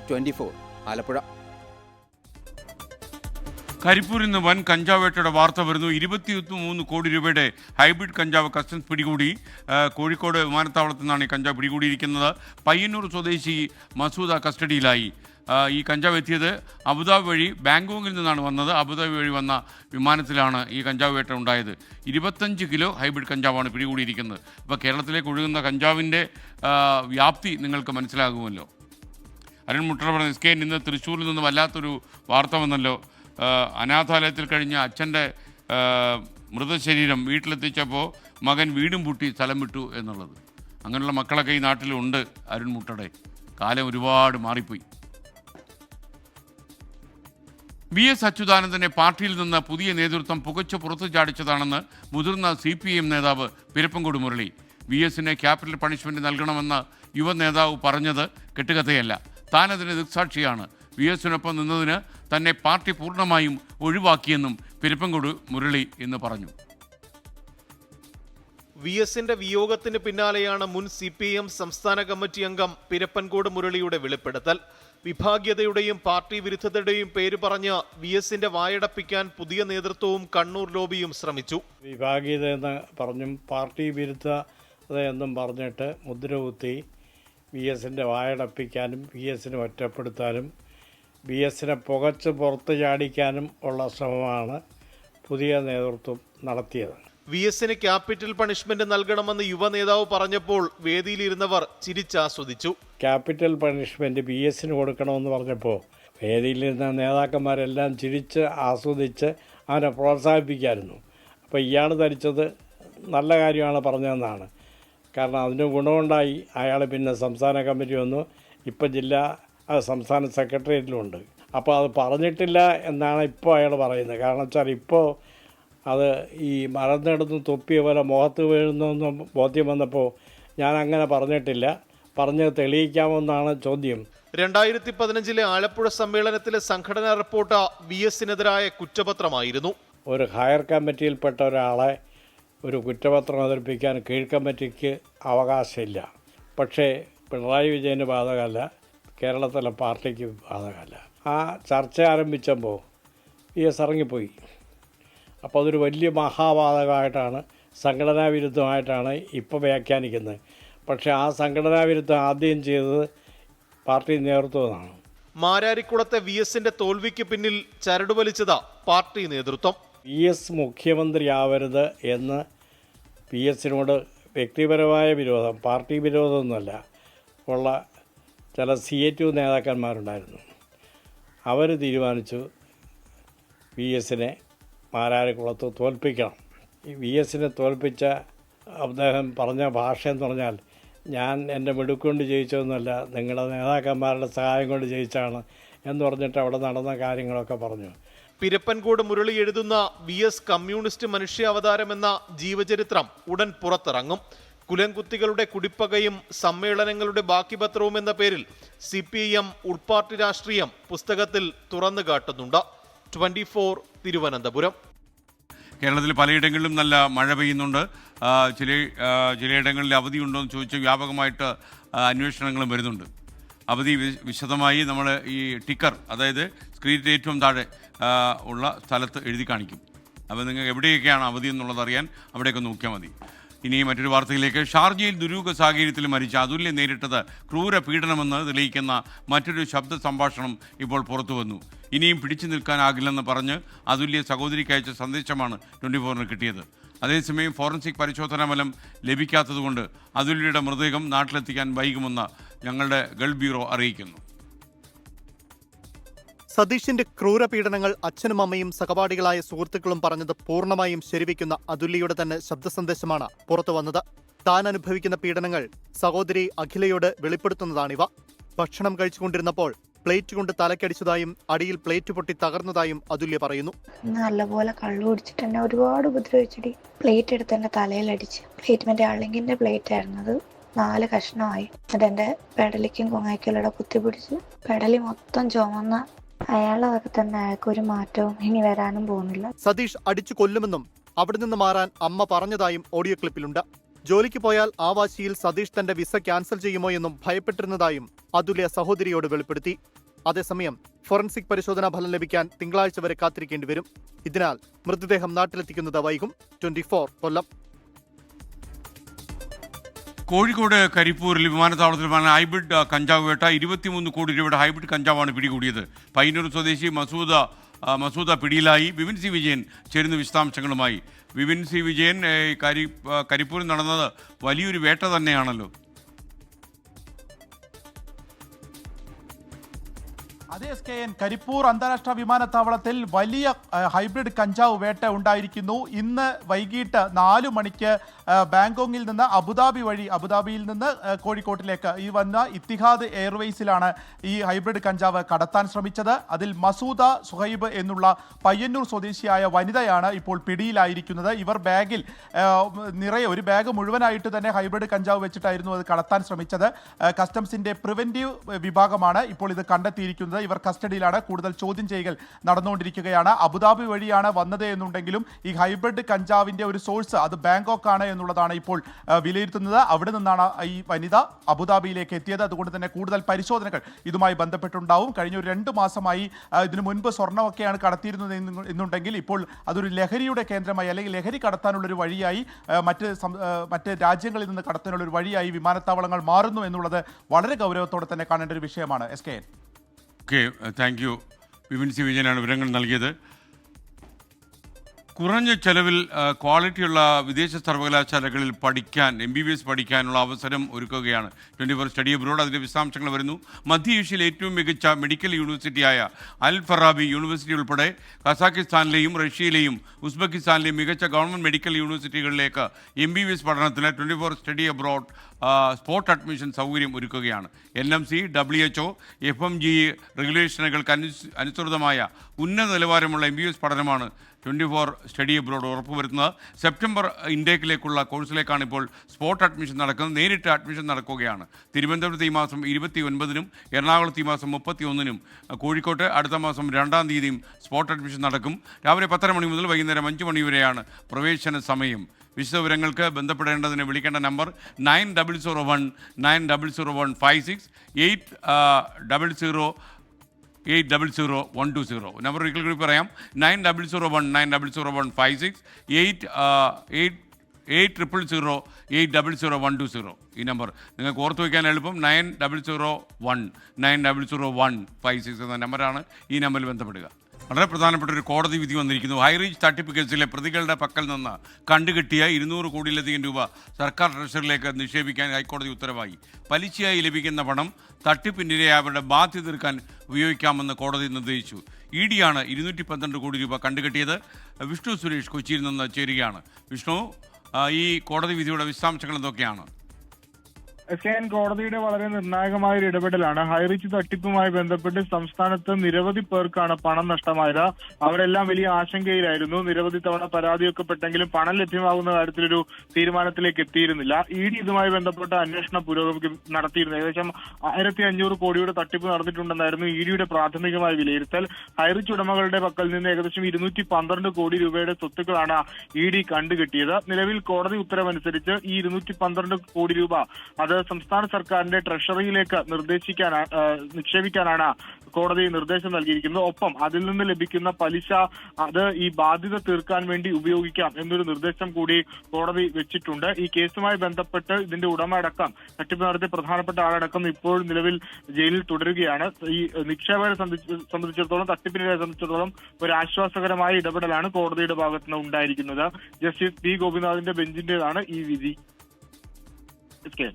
24 ആലപ്പുഴ. കരിപ്പൂരിൽ നിന്ന് വൻ കഞ്ചാവ് വേട്ടയുടെ വാർത്ത വരുന്നു. 23 കോടി രൂപയുടെ ഹൈബ്രിഡ് കഞ്ചാവ് കസ്റ്റംസ് പിടികൂടി. കോഴിക്കോട് വിമാനത്താവളത്തിൽ നിന്നാണ് ഈ കഞ്ചാവ് പിടികൂടിയിരിക്കുന്നത്. പയ്യന്നൂർ സ്വദേശി മസൂദ കസ്റ്റഡിയിലായി. ഈ കഞ്ചാവ് എത്തിയത് അബുദാബി വഴി ബാങ്കോക്കിൽ നിന്നാണ് വന്നത്. അബുദാബി വഴി വന്ന വിമാനത്തിലാണ് ഈ കഞ്ചാവ് വേട്ട ഉണ്ടായത്. 25 കിലോ ഹൈബ്രിഡ് കഞ്ചാവാണ് പിടികൂടിയിരിക്കുന്നത്. അപ്പോൾ കേരളത്തിലേക്ക് ഒഴുകുന്ന കഞ്ചാവിൻ്റെ വ്യാപ്തി നിങ്ങൾക്ക് മനസ്സിലാകുമല്ലോ. അരുൺ മുട്ടറ പറഞ്ഞ SKN ഇന്ന് തൃശ്ശൂരിൽ നിന്ന് വല്ലാത്തൊരു വാർത്ത വന്നല്ലോ. അനാഥാലയത്തിൽ കഴിഞ്ഞ അച്ഛൻ്റെ മൃതശരീരം വീട്ടിലെത്തിച്ചപ്പോൾ മകൻ വീടും പൂട്ടി സ്ഥലം വിട്ടു എന്നുള്ളത്. അങ്ങനെയുള്ള മക്കളൊക്കെ ഈ നാട്ടിലുണ്ട്. അരുൺ മുട്ടടെ കാലം ഒരുപാട് മാറിപ്പോയി. VS അച്യുതാനന്ദനെ പാർട്ടിയിൽ നിന്ന് പുതിയ നേതൃത്വം പുകച്ചു പുറത്തു ചാടിച്ചതാണെന്ന് മുതിർന്ന CPM നേതാവ് പിരപ്പൻകോട് മുരളി. VSന് ക്യാപിറ്റൽ പണിഷ്മെൻറ്റ് നൽകണമെന്ന് യുവ നേതാവ് പറഞ്ഞത് കെട്ടുകഥയല്ല, താനതിന് ദൃക്സാക്ഷിയാണ്. VSനൊപ്പം നിന്നതിന് തന്നെ പാർട്ടി പൂർണ്ണമായും ഒഴിവാക്കിയെന്നും പിരപ്പൻകോട് മുരളി ഇന്ന് പറഞ്ഞു. VSന്റെ വിയോഗത്തിന് പിന്നാലെയാണ് മുൻ CPM സംസ്ഥാന കമ്മിറ്റി അംഗം പിരപ്പൻകോട് മുരളിയുടെ വെളിപ്പെടുത്തൽ. വിഭാഗീയതയുടെയും പാർട്ടി വിരുദ്ധതയുടെയും പേര് പറഞ്ഞ് VSന്റെ വായടപ്പിക്കാൻ പുതിയ നേതൃത്വവും കണ്ണൂർ ലോബിയും ശ്രമിച്ചു. വിഭാഗീയത എന്ന് പറഞ്ഞും പാർട്ടി വിരുദ്ധത എന്നും പറഞ്ഞിട്ട് മുദ്രകുത്തി VSന്റെ വായടപ്പിക്കാനും VSനെ ഒറ്റപ്പെടുത്താനും VSനെ പുകച്ച് പുറത്ത് ചാടിക്കാനും ഉള്ള ശ്രമമാണ് പുതിയ നേതൃത്വം നടത്തിയത്. VSന് ക്യാപിറ്റൽ പണിഷ്മെന്റ് നൽകണമെന്ന് യുവ നേതാവ് പറഞ്ഞപ്പോൾ വേദിയിലിരുന്നവർ ചിരിച്ചാസ്വദിച്ചു. ക്യാപിറ്റൽ പണിഷ്മെന്റ് VSന് കൊടുക്കണമെന്ന് പറഞ്ഞപ്പോൾ വേദിയിലിരുന്ന നേതാക്കന്മാരെല്ലാം ചിരിച്ച് ആസ്വദിച്ച് അവനെ പ്രോത്സാഹിപ്പിക്കായിരുന്നു. അപ്പോൾ ഇയാൾ ധരിച്ചത് നല്ല കാര്യമാണ് പറഞ്ഞതെന്നാണ്. കാരണം അതിന് ഗുണമുണ്ടായി. അയാൾ പിന്നെ സംസ്ഥാന കമ്മിറ്റി വന്നു, ഇപ്പം ജില്ലാ സംസ്ഥാന സെക്രട്ടേറിയറ്റിലുണ്ട്. അപ്പോൾ അത് പറഞ്ഞിട്ടില്ല എന്നാണ് ഇപ്പോൾ അയാൾ പറയുന്നത്. കാരണം വെച്ചാൽ ഇപ്പോൾ അത് ഈ മറന്നെടുത്ത് തൊപ്പിയ പോലെ മുഖത്ത് വീഴുന്നെന്ന് ബോധ്യം വന്നപ്പോൾ ഞാൻ അങ്ങനെ പറഞ്ഞിട്ടില്ല, പറഞ്ഞത് തെളിയിക്കാമെന്നാണ് ചോദ്യം. 2015 ആലപ്പുഴ സമ്മേളനത്തിലെ സംഘടനാ റിപ്പോർട്ട് VSനെതിരായ കുറ്റപത്രമായിരുന്നു. ഒരു ഹയർ കമ്മിറ്റിയിൽപ്പെട്ട ഒരാളെ ഒരു കുറ്റപത്രം അവതരിപ്പിക്കാൻ കീഴ്ക്കമ്മിറ്റിക്ക് അവകാശമില്ല. പക്ഷേ പിണറായി വിജയന് ബാധകമല്ല, കേരളത്തിലെ പാർട്ടിക്ക് ബാധകമല്ല. ആ ചർച്ച ആരംഭിച്ചപ്പോൾ VS ഇറങ്ങിപ്പോയി. അപ്പോൾ അതൊരു വലിയ മഹാബാധകമായിട്ടാണ്, സംഘടനാ വിരുദ്ധമായിട്ടാണ് ഇപ്പോൾ വ്യാഖ്യാനിക്കുന്നത്. പക്ഷേ ആ സംഘടനാ വിരുദ്ധം ആദ്യം ചെയ്തത് പാർട്ടി നേതൃത്വമാണ്. മാരാരിക്കുളത്തെ VSന്റെ തോൽവിക്ക് പിന്നിൽ ചരട് വലിച്ചത് പാർട്ടി നേതൃത്വം. VS മുഖ്യമന്ത്രിയാവരുത് എന്ന് VSനോട് വ്യക്തിപരമായ വിരോധം, പാർട്ടി വിരോധമൊന്നുമല്ല, ഉള്ള ചില CA2 നേതാക്കന്മാരുണ്ടായിരുന്നു. അവർ തീരുമാനിച്ചു VSനെ മാരാരിക്കുളത്ത് തോൽപ്പിക്കണം. ഈ VSനെ തോൽപ്പിച്ച അദ്ദേഹം പറഞ്ഞ ഭാഷ എന്ന് പറഞ്ഞാൽ, ഞാൻ എൻ്റെ മിടുക്കൊണ്ട് ജയിച്ചതൊന്നുമല്ല, നിങ്ങളുടെ നേതാക്കന്മാരുടെ സഹായം കൊണ്ട് ജയിച്ചാണ് എന്ന് പറഞ്ഞിട്ട് അവിടെ നടന്ന കാര്യങ്ങളൊക്കെ പറഞ്ഞു. പിരപ്പൻകോട് മുരളി എഴുതുന്ന VS കമ്മ്യൂണിസ്റ്റ് മനുഷ്യാവതാരം എന്ന ജീവചരിത്രം ഉടൻ പുറത്തിറങ്ങും. കുലംകുത്തികളുടെ കുടിപ്പകയും സമ്മേളനങ്ങളുടെ ബാക്കിപത്രവും എന്ന പേരിൽ CPM ഉൾപാർട്ടി രാഷ്ട്രീയം പുസ്തകത്തിൽ തുറന്നു കാട്ടുന്നുണ്ട്. 24 തിരുവനന്തപുരം. കേരളത്തിൽ പലയിടങ്ങളിലും നല്ല മഴ പെയ്യുന്നുണ്ട്. ചിലയിടങ്ങളിൽ അവധിയുണ്ടോ എന്ന് ചോദിച്ച് വ്യാപകമായിട്ട് അന്വേഷണങ്ങളും വരുന്നുണ്ട്. അവധി വിശദമായി നമ്മൾ ഈ ടിക്കർ, അതായത് സ്ക്രീനിൻ്റെ ഏറ്റവും താഴെ ഉള്ള സ്ഥലത്ത് എഴുതി കാണിക്കും. അപ്പോൾ നിങ്ങൾക്ക് എവിടെയൊക്കെയാണ് അവധി എന്നുള്ളത് അറിയാൻ അവിടെയൊക്കെ നോക്കിയാൽ മതി. ഇനി മറ്റൊരു വാർത്തയിലേക്ക്. ഷാർജയിൽ ദുരൂഹ സാഹചര്യത്തിൽ മരിച്ച അതുല്യ നേരിട്ടത് ക്രൂര പീഡനമെന്ന് തെളിയിക്കുന്ന മറ്റൊരു ശബ്ദ സംഭാഷണം ഇപ്പോൾ പുറത്തു വന്നു. ഇനിയും പിടിച്ചു നിൽക്കാനാകില്ലെന്ന് പറഞ്ഞ് അതുല്യ സഹോദരിക്ക് അയച്ച സന്ദേശമാണ് 24-ന് കിട്ടിയത്. അതേസമയം ഫോറൻസിക് പരിശോധനാ ഫലം ലഭിക്കാത്തതുകൊണ്ട് അതുല്യയുടെ മൃതദേഹം നാട്ടിലെത്തിക്കാൻ വൈകുമെന്ന് ഞങ്ങളുടെ ഗൾഫ് ബ്യൂറോ അറിയിക്കുന്നു. സതീഷിന്റെ ക്രൂരപീഡനങ്ങൾ അച്ഛനും അമ്മയും സഹപാഠികളായ സുഹൃത്തുക്കളും പറഞ്ഞത് പൂർണ്ണമായും ശരിവയ്ക്കുന്ന അതുല്യയുടെ തന്നെ ശബ്ദ സന്ദേശമാണ് പുറത്തു വന്നത്. താൻ അനുഭവിക്കുന്ന പീഡനങ്ങൾ സഹോദരി അഖിലയോട് വെളിപ്പെടുത്തുന്നതാണിവ. ഭക്ഷണം കഴിച്ചുകൊണ്ടിരുന്നപ്പോൾ പ്ലേറ്റ് കൊണ്ട് തലക്കടിച്ചതായും അടിയിൽ പ്ലേറ്റ് പൊട്ടി തകർന്നതായും അതുല്യ പറയുന്നു. നല്ലപോലെ കള്ളു കുടിച്ചിട്ട് എന്നെ ഒരുപാട് ഉപദ്രവിച്ചിട്ട് പ്ലേറ്റ് എടുത്ത് എന്റെ തലയിലടിച്ച്. പ്ലേറ്റ് അളിങ്ങിന്റെ പ്ലേറ്റ് ആയിരുന്നു, അത് 4 കഷ്ണമായി. എന്നിട്ട് എന്റെ പെടലിക്കും കൊങ്ങായ്ക്കലൂടെ കുത്തിപ്പിടിച്ച് പെടലി മൊത്തം ചുമന്ന. അയാളതൊക്കെ തന്നെ, അയാൾക്ക് ഒരു മാറ്റവും ഇനി വരാനും പോകുന്നില്ല. സതീഷ് അടിച്ചു കൊല്ലുമെന്നും അവിടെ നിന്ന് മാറാൻ അമ്മ പറഞ്ഞതായും ഓഡിയോ ക്ലിപ്പിലുണ്ട്. ജോലിക്ക് പോയാൽ ആ വാശിയിൽ സതീഷ് തന്റെ വിസ ക്യാൻസൽ ചെയ്യുമോ എന്നും ഭയപ്പെട്ടിരുന്നതായും അതുല്യ സഹോദരിയോട് വെളിപ്പെടുത്തി. അതേസമയം ഫോറൻസിക് പരിശോധനാ ഫലം ലഭിക്കാൻ തിങ്കളാഴ്ച വരെ കാത്തിരിക്കേണ്ടി വരും. ഇതിനാൽ മൃതദേഹം നാട്ടിലെത്തിക്കുന്നത് വൈകും. 24 കൊല്ലം. കോഴിക്കോട് കരിപ്പൂരിൽ വിമാനത്താവളത്തിൽ ഹൈബ്രിഡ് കഞ്ചാവ് വേട്ട 23 കോടി രൂപയുടെ ഹൈബ്രിഡ് കഞ്ചാവാണ് പിടികൂടിയത്. പയ്യന്നൂർ സ്വദേശി മസൂദ പിടിയിലായി. വിപിൻ സി വിജയൻ ചേരുന്ന വിശദാംശങ്ങളുമായി. വിപിൻ സി വിജയൻ, കരിപ്പൂരിൽ നടന്നത് വലിയൊരു വേട്ട തന്നെയാണല്ലോ. അതേ SKN, കരിപ്പൂർ അന്താരാഷ്ട്ര വിമാനത്താവളത്തിൽ വലിയ ഹൈബ്രിഡ് കഞ്ചാവ് വേട്ട ഉണ്ടായിരിക്കുന്നു. ഇന്ന് വൈകിട്ട് 4 മണിക്ക് ബാങ്കോങ്ങിൽ നിന്ന് അബുദാബിയിൽ നിന്ന് കോഴിക്കോട്ടിലേക്ക് ഈ വന്ന ഇത്തിഹാദ് എയർവേസിലാണ് ഈ ഹൈബ്രിഡ് കഞ്ചാവ് കടത്താൻ ശ്രമിച്ചത്. അതിൽ മസൂദ സുഹൈബ് എന്നുള്ള പയ്യന്നൂർ സ്വദേശിയായ വനിതയാണ് ഇപ്പോൾ പിടിയിലായിരിക്കുന്നത്. ഇവർ ബാഗിൽ ഒരു ബാഗ് മുഴുവനായിട്ട് തന്നെ ഹൈബ്രിഡ് കഞ്ചാവ് വെച്ചിട്ടായിരുന്നു അത് കടത്താൻ ശ്രമിച്ചത്. കസ്റ്റംസിന്റെ പ്രിവെന്റീവ് വിഭാഗമാണ് ഇപ്പോൾ ഇത് കണ്ടെത്തിയിരിക്കുന്നത്. ഇവർ കസ്റ്റഡിയിലാണ്. കൂടുതൽ ചോദ്യം ചെയ്യൽ നടന്നുകൊണ്ടിരിക്കുകയാണ്. അബുദാബി വഴിയാണ് വന്നത് എന്നുണ്ടെങ്കിലും ഈ ഹൈബ്രിഡ് കഞ്ചാവിന്റെ ഒരു സോഴ്സ് അത് ബാങ്കോക്ക് ആണ് എന്നുള്ളതാണ് ഇപ്പോൾ വിലയിരുത്തുന്നത്. അവിടെ നിന്നാണ് ഈ വനിത അബുദാബിയിലേക്ക് എത്തിയത്. അതുകൊണ്ട് തന്നെ കൂടുതൽ പരിശോധനകൾ ഇതുമായി ബന്ധപ്പെട്ടുണ്ടാവും. കഴിഞ്ഞ ഒരു 2 മാസമായി ഇതിനു മുൻപ് സ്വർണ്ണമൊക്കെയാണ് കടത്തിയിരുന്നത് എന്നുണ്ടെങ്കിൽ ഇപ്പോൾ അതൊരു ലഹരിയുടെ കേന്ദ്രമായി അല്ലെങ്കിൽ ലഹരി കടത്താനുള്ളൊരു വഴിയായി മറ്റ് രാജ്യങ്ങളിൽ നിന്ന് കടത്താനുള്ളൊരു വഴിയായി വിമാനത്താവളങ്ങൾ മാറുന്നു എന്നുള്ളത് വളരെ ഗൗരവത്തോടെ തന്നെ കാണേണ്ട ഒരു വിഷയമാണ്. SKN. Okay, thank U. Vipin C വിജയനാണ് വിവരങ്ങൾ നൽകിയത്. കുറഞ്ഞ ചെലവിൽ ക്വാളിറ്റിയുള്ള വിദേശ സർവകലാശാലകളിൽ പഠിക്കാൻ MBBS പഠിക്കാനുള്ള അവസരം ഒരുക്കുകയാണ് 24 സ്റ്റഡി അബ്രോഡ്. അതിൻ്റെ വിശദാംശങ്ങൾ വരുന്നു. മധ്യ ഏഷ്യയിലെ ഏറ്റവും മികച്ച മെഡിക്കൽ യൂണിവേഴ്സിറ്റിയായ അൽ ഫറാബി യൂണിവേഴ്സിറ്റി ഉൾപ്പെടെ കസാഖിസ്ഥാനിലെയും റഷ്യയിലെയും ഉസ്ബെക്കിസ്ഥാനിലെയും മികച്ച ഗവൺമെൻറ് മെഡിക്കൽ യൂണിവേഴ്സിറ്റികളിലേക്ക് MBBS പഠനത്തിന് 24 സ്റ്റഡി അബ്രോഡ് സ്പോട്ട് അഡ്മിഷൻ സൗകര്യം ഒരുക്കുകയാണ്. NMC, WHO, FMGE റെഗുലേഷനുകൾക്ക് അനുസൃതമായ ഉന്നത നിലവാരമുള്ള MBBS പഠനമാണ് 24 സ്റ്റഡി അബ്രോഡ് ഉറപ്പുവരുത്തുന്നത്. സെപ്റ്റംബർ ഇൻടേക്കിലേക്കുള്ള കോഴ്സിലേക്കാണ് ഇപ്പോൾ സ്പോട്ട് അഡ്മിഷൻ നടക്കുന്നത്. നേരിട്ട് അഡ്മിഷൻ നടക്കുകയാണ്. തിരുവനന്തപുരത്ത് ഈ മാസം 29-നും എറണാകുളത്ത് ഈ മാസം 31-നും കോഴിക്കോട്ട് അടുത്ത മാസം 2-ാം തീയതിയും സ്പോട്ട് അഡ്മിഷൻ നടക്കും. രാവിലെ 10:30 മണി മുതൽ വൈകുന്നേരം 5 മണി വരെയാണ് പ്രവേശന സമയം. വിശദവിവരങ്ങൾക്ക് ബന്ധപ്പെടേണ്ടതിന് വിളിക്കേണ്ട നമ്പർ 900156 800-120. നമ്പർ ഒരിക്കൽ കൂടി പറയാം, 900156 800-120. ഈ നമ്പർ നിങ്ങൾക്ക് ഓർത്തു വയ്ക്കാൻ എളുപ്പം. 900156 എന്ന നമ്പറാണ്. ഈ നമ്പറിൽ ബന്ധപ്പെടുക. വളരെ പ്രധാനപ്പെട്ട ഒരു കോടതി വിധി വന്നിരിക്കുന്നു. ഹൈറേഞ്ച് തട്ടിപ്പ് കേസിലെ പ്രതികളുടെ പക്കൽ നിന്ന് കണ്ടുകെട്ടിയ 200 കോടിയിലധികം രൂപ സർക്കാർ ട്രഷറിയിലേക്ക് നിക്ഷേപിക്കാൻ ഹൈക്കോടതി ഉത്തരവായി. പലിശയായി ലഭിക്കുന്ന പണം തട്ടിപ്പിനിരയായവരുടെ ബാധ്യത തീർക്കാൻ ഉപയോഗിക്കാമെന്ന് കോടതി നിർദ്ദേശിച്ചു. ED ആണ് 212 കോടി രൂപ കണ്ടുകെട്ടിയത്. വിഷ്ണു സുരേഷ് കൊച്ചിയിൽ നിന്ന് ചേരുകയാണ്. വിഷ്ണു, ഈ കോടതി വിധിയുടെ വിശദാംശങ്ങൾ എന്തൊക്കെയാണ്? SKN, കോടതിയുടെ വളരെ നിർണായകമായ ഒരു ഇടപെടലാണ്. ഹൈറിച്ച് തട്ടിപ്പുമായി ബന്ധപ്പെട്ട് സംസ്ഥാനത്ത് നിരവധി പേർക്കാണ് പണം നഷ്ടമായത്. അവരെല്ലാം വലിയ ആശങ്കയിലായിരുന്നു. നിരവധി തവണ പരാതിയൊക്കെ പെട്ടെങ്കിലും പണം ലഭ്യമാകുന്ന കാര്യത്തിലൊരു തീരുമാനത്തിലേക്ക് എത്തിയിരുന്നില്ല. ED ഇതുമായി ബന്ധപ്പെട്ട അന്വേഷണം നടത്തിയിരുന്നു. ഏകദേശം 1500 കോടിയുടെ തട്ടിപ്പ് നടന്നിട്ടുണ്ടെന്നായിരുന്നു EDയുടെ പ്രാഥമികമായ വിലയിരുത്തൽ. ഹൈറിച്ച് ഉടമകളുടെ പക്കൽ നിന്ന് ഏകദേശം 212 കോടി രൂപയുടെ സ്വത്തുക്കളാണ് ED കണ്ടുകെട്ടിയത്. നിലവിൽ കോടതി ഉത്തരവനുസരിച്ച് ഈ 212 കോടി രൂപ അത് സംസ്ഥാന സർക്കാരിന്റെ ട്രഷറിയിലേക്ക് നിക്ഷേപിക്കാനാണ് കോടതി നിർദ്ദേശം നൽകിയിരിക്കുന്നത്. ഒപ്പം അതിൽ നിന്ന് ലഭിക്കുന്ന പലിശ അത് ഈ ബാധ്യത തീർക്കാൻ വേണ്ടി ഉപയോഗിക്കാം എന്നൊരു നിർദ്ദേശം കൂടി കോടതി വെച്ചിട്ടുണ്ട്. ഈ കേസുമായി ബന്ധപ്പെട്ട് ഇതിന്റെ ഉടമ അടക്കം തട്ടിപ്പ് നടത്തിയ പ്രധാനപ്പെട്ട ആളടക്കം ഇപ്പോൾ നിലവിൽ ജയിലിൽ തുടരുകയാണ്. ഈ നിക്ഷേപകരെ സംബന്ധിച്ചിടത്തോളം, തട്ടിപ്പിനെ സംബന്ധിച്ചിടത്തോളം ഒരു ആശ്വാസകരമായ ഇടപെടലാണ് കോടതിയുടെ ഭാഗത്തുനിന്ന് ഉണ്ടായിരിക്കുന്നത്. ജസ്റ്റിസ് പി ഗോപിനാഥിന്റെ ബെഞ്ചിന്റേതാണ് ഈ വിധി.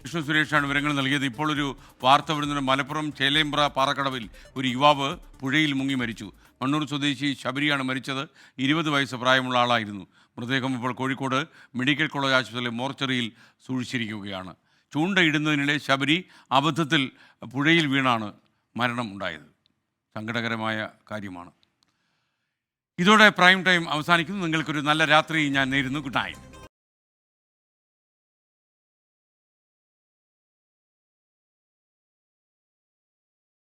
വിഷ്ണു സുരേഷാണ് വിവരങ്ങൾ നൽകിയത്. ഇപ്പോൾ ഒരു വാർത്ത വരുന്നത്. മലപ്പുറം ചേലേമ്പ്ര പാറക്കടവിൽ ഒരു യുവാവ് പുഴയിൽ മുങ്ങി മരിച്ചു. മണ്ണൂർ സ്വദേശി ശബരിയാണ് മരിച്ചത്. 20 വയസ്സ് പ്രായമുള്ള ആളായിരുന്നു. മൃതദേഹം ഇപ്പോൾ കോഴിക്കോട് മെഡിക്കൽ കോളേജ് ആശുപത്രിയിലെ മോർച്ചറിയിൽ സൂക്ഷിച്ചിരിക്കുകയാണ്. ചൂണ്ടയിടുന്നതിനിടെ ശബരി അബദ്ധത്തിൽ പുഴയിൽ വീണാണ് മരണം ഉണ്ടായത്. സങ്കടകരമായ കാര്യമാണ്. ഇതോടെ പ്രൈം ടൈം അവസാനിക്കുന്നു. നിങ്ങൾക്കൊരു നല്ല രാത്രി ഞാൻ നേരുന്നു. Good night.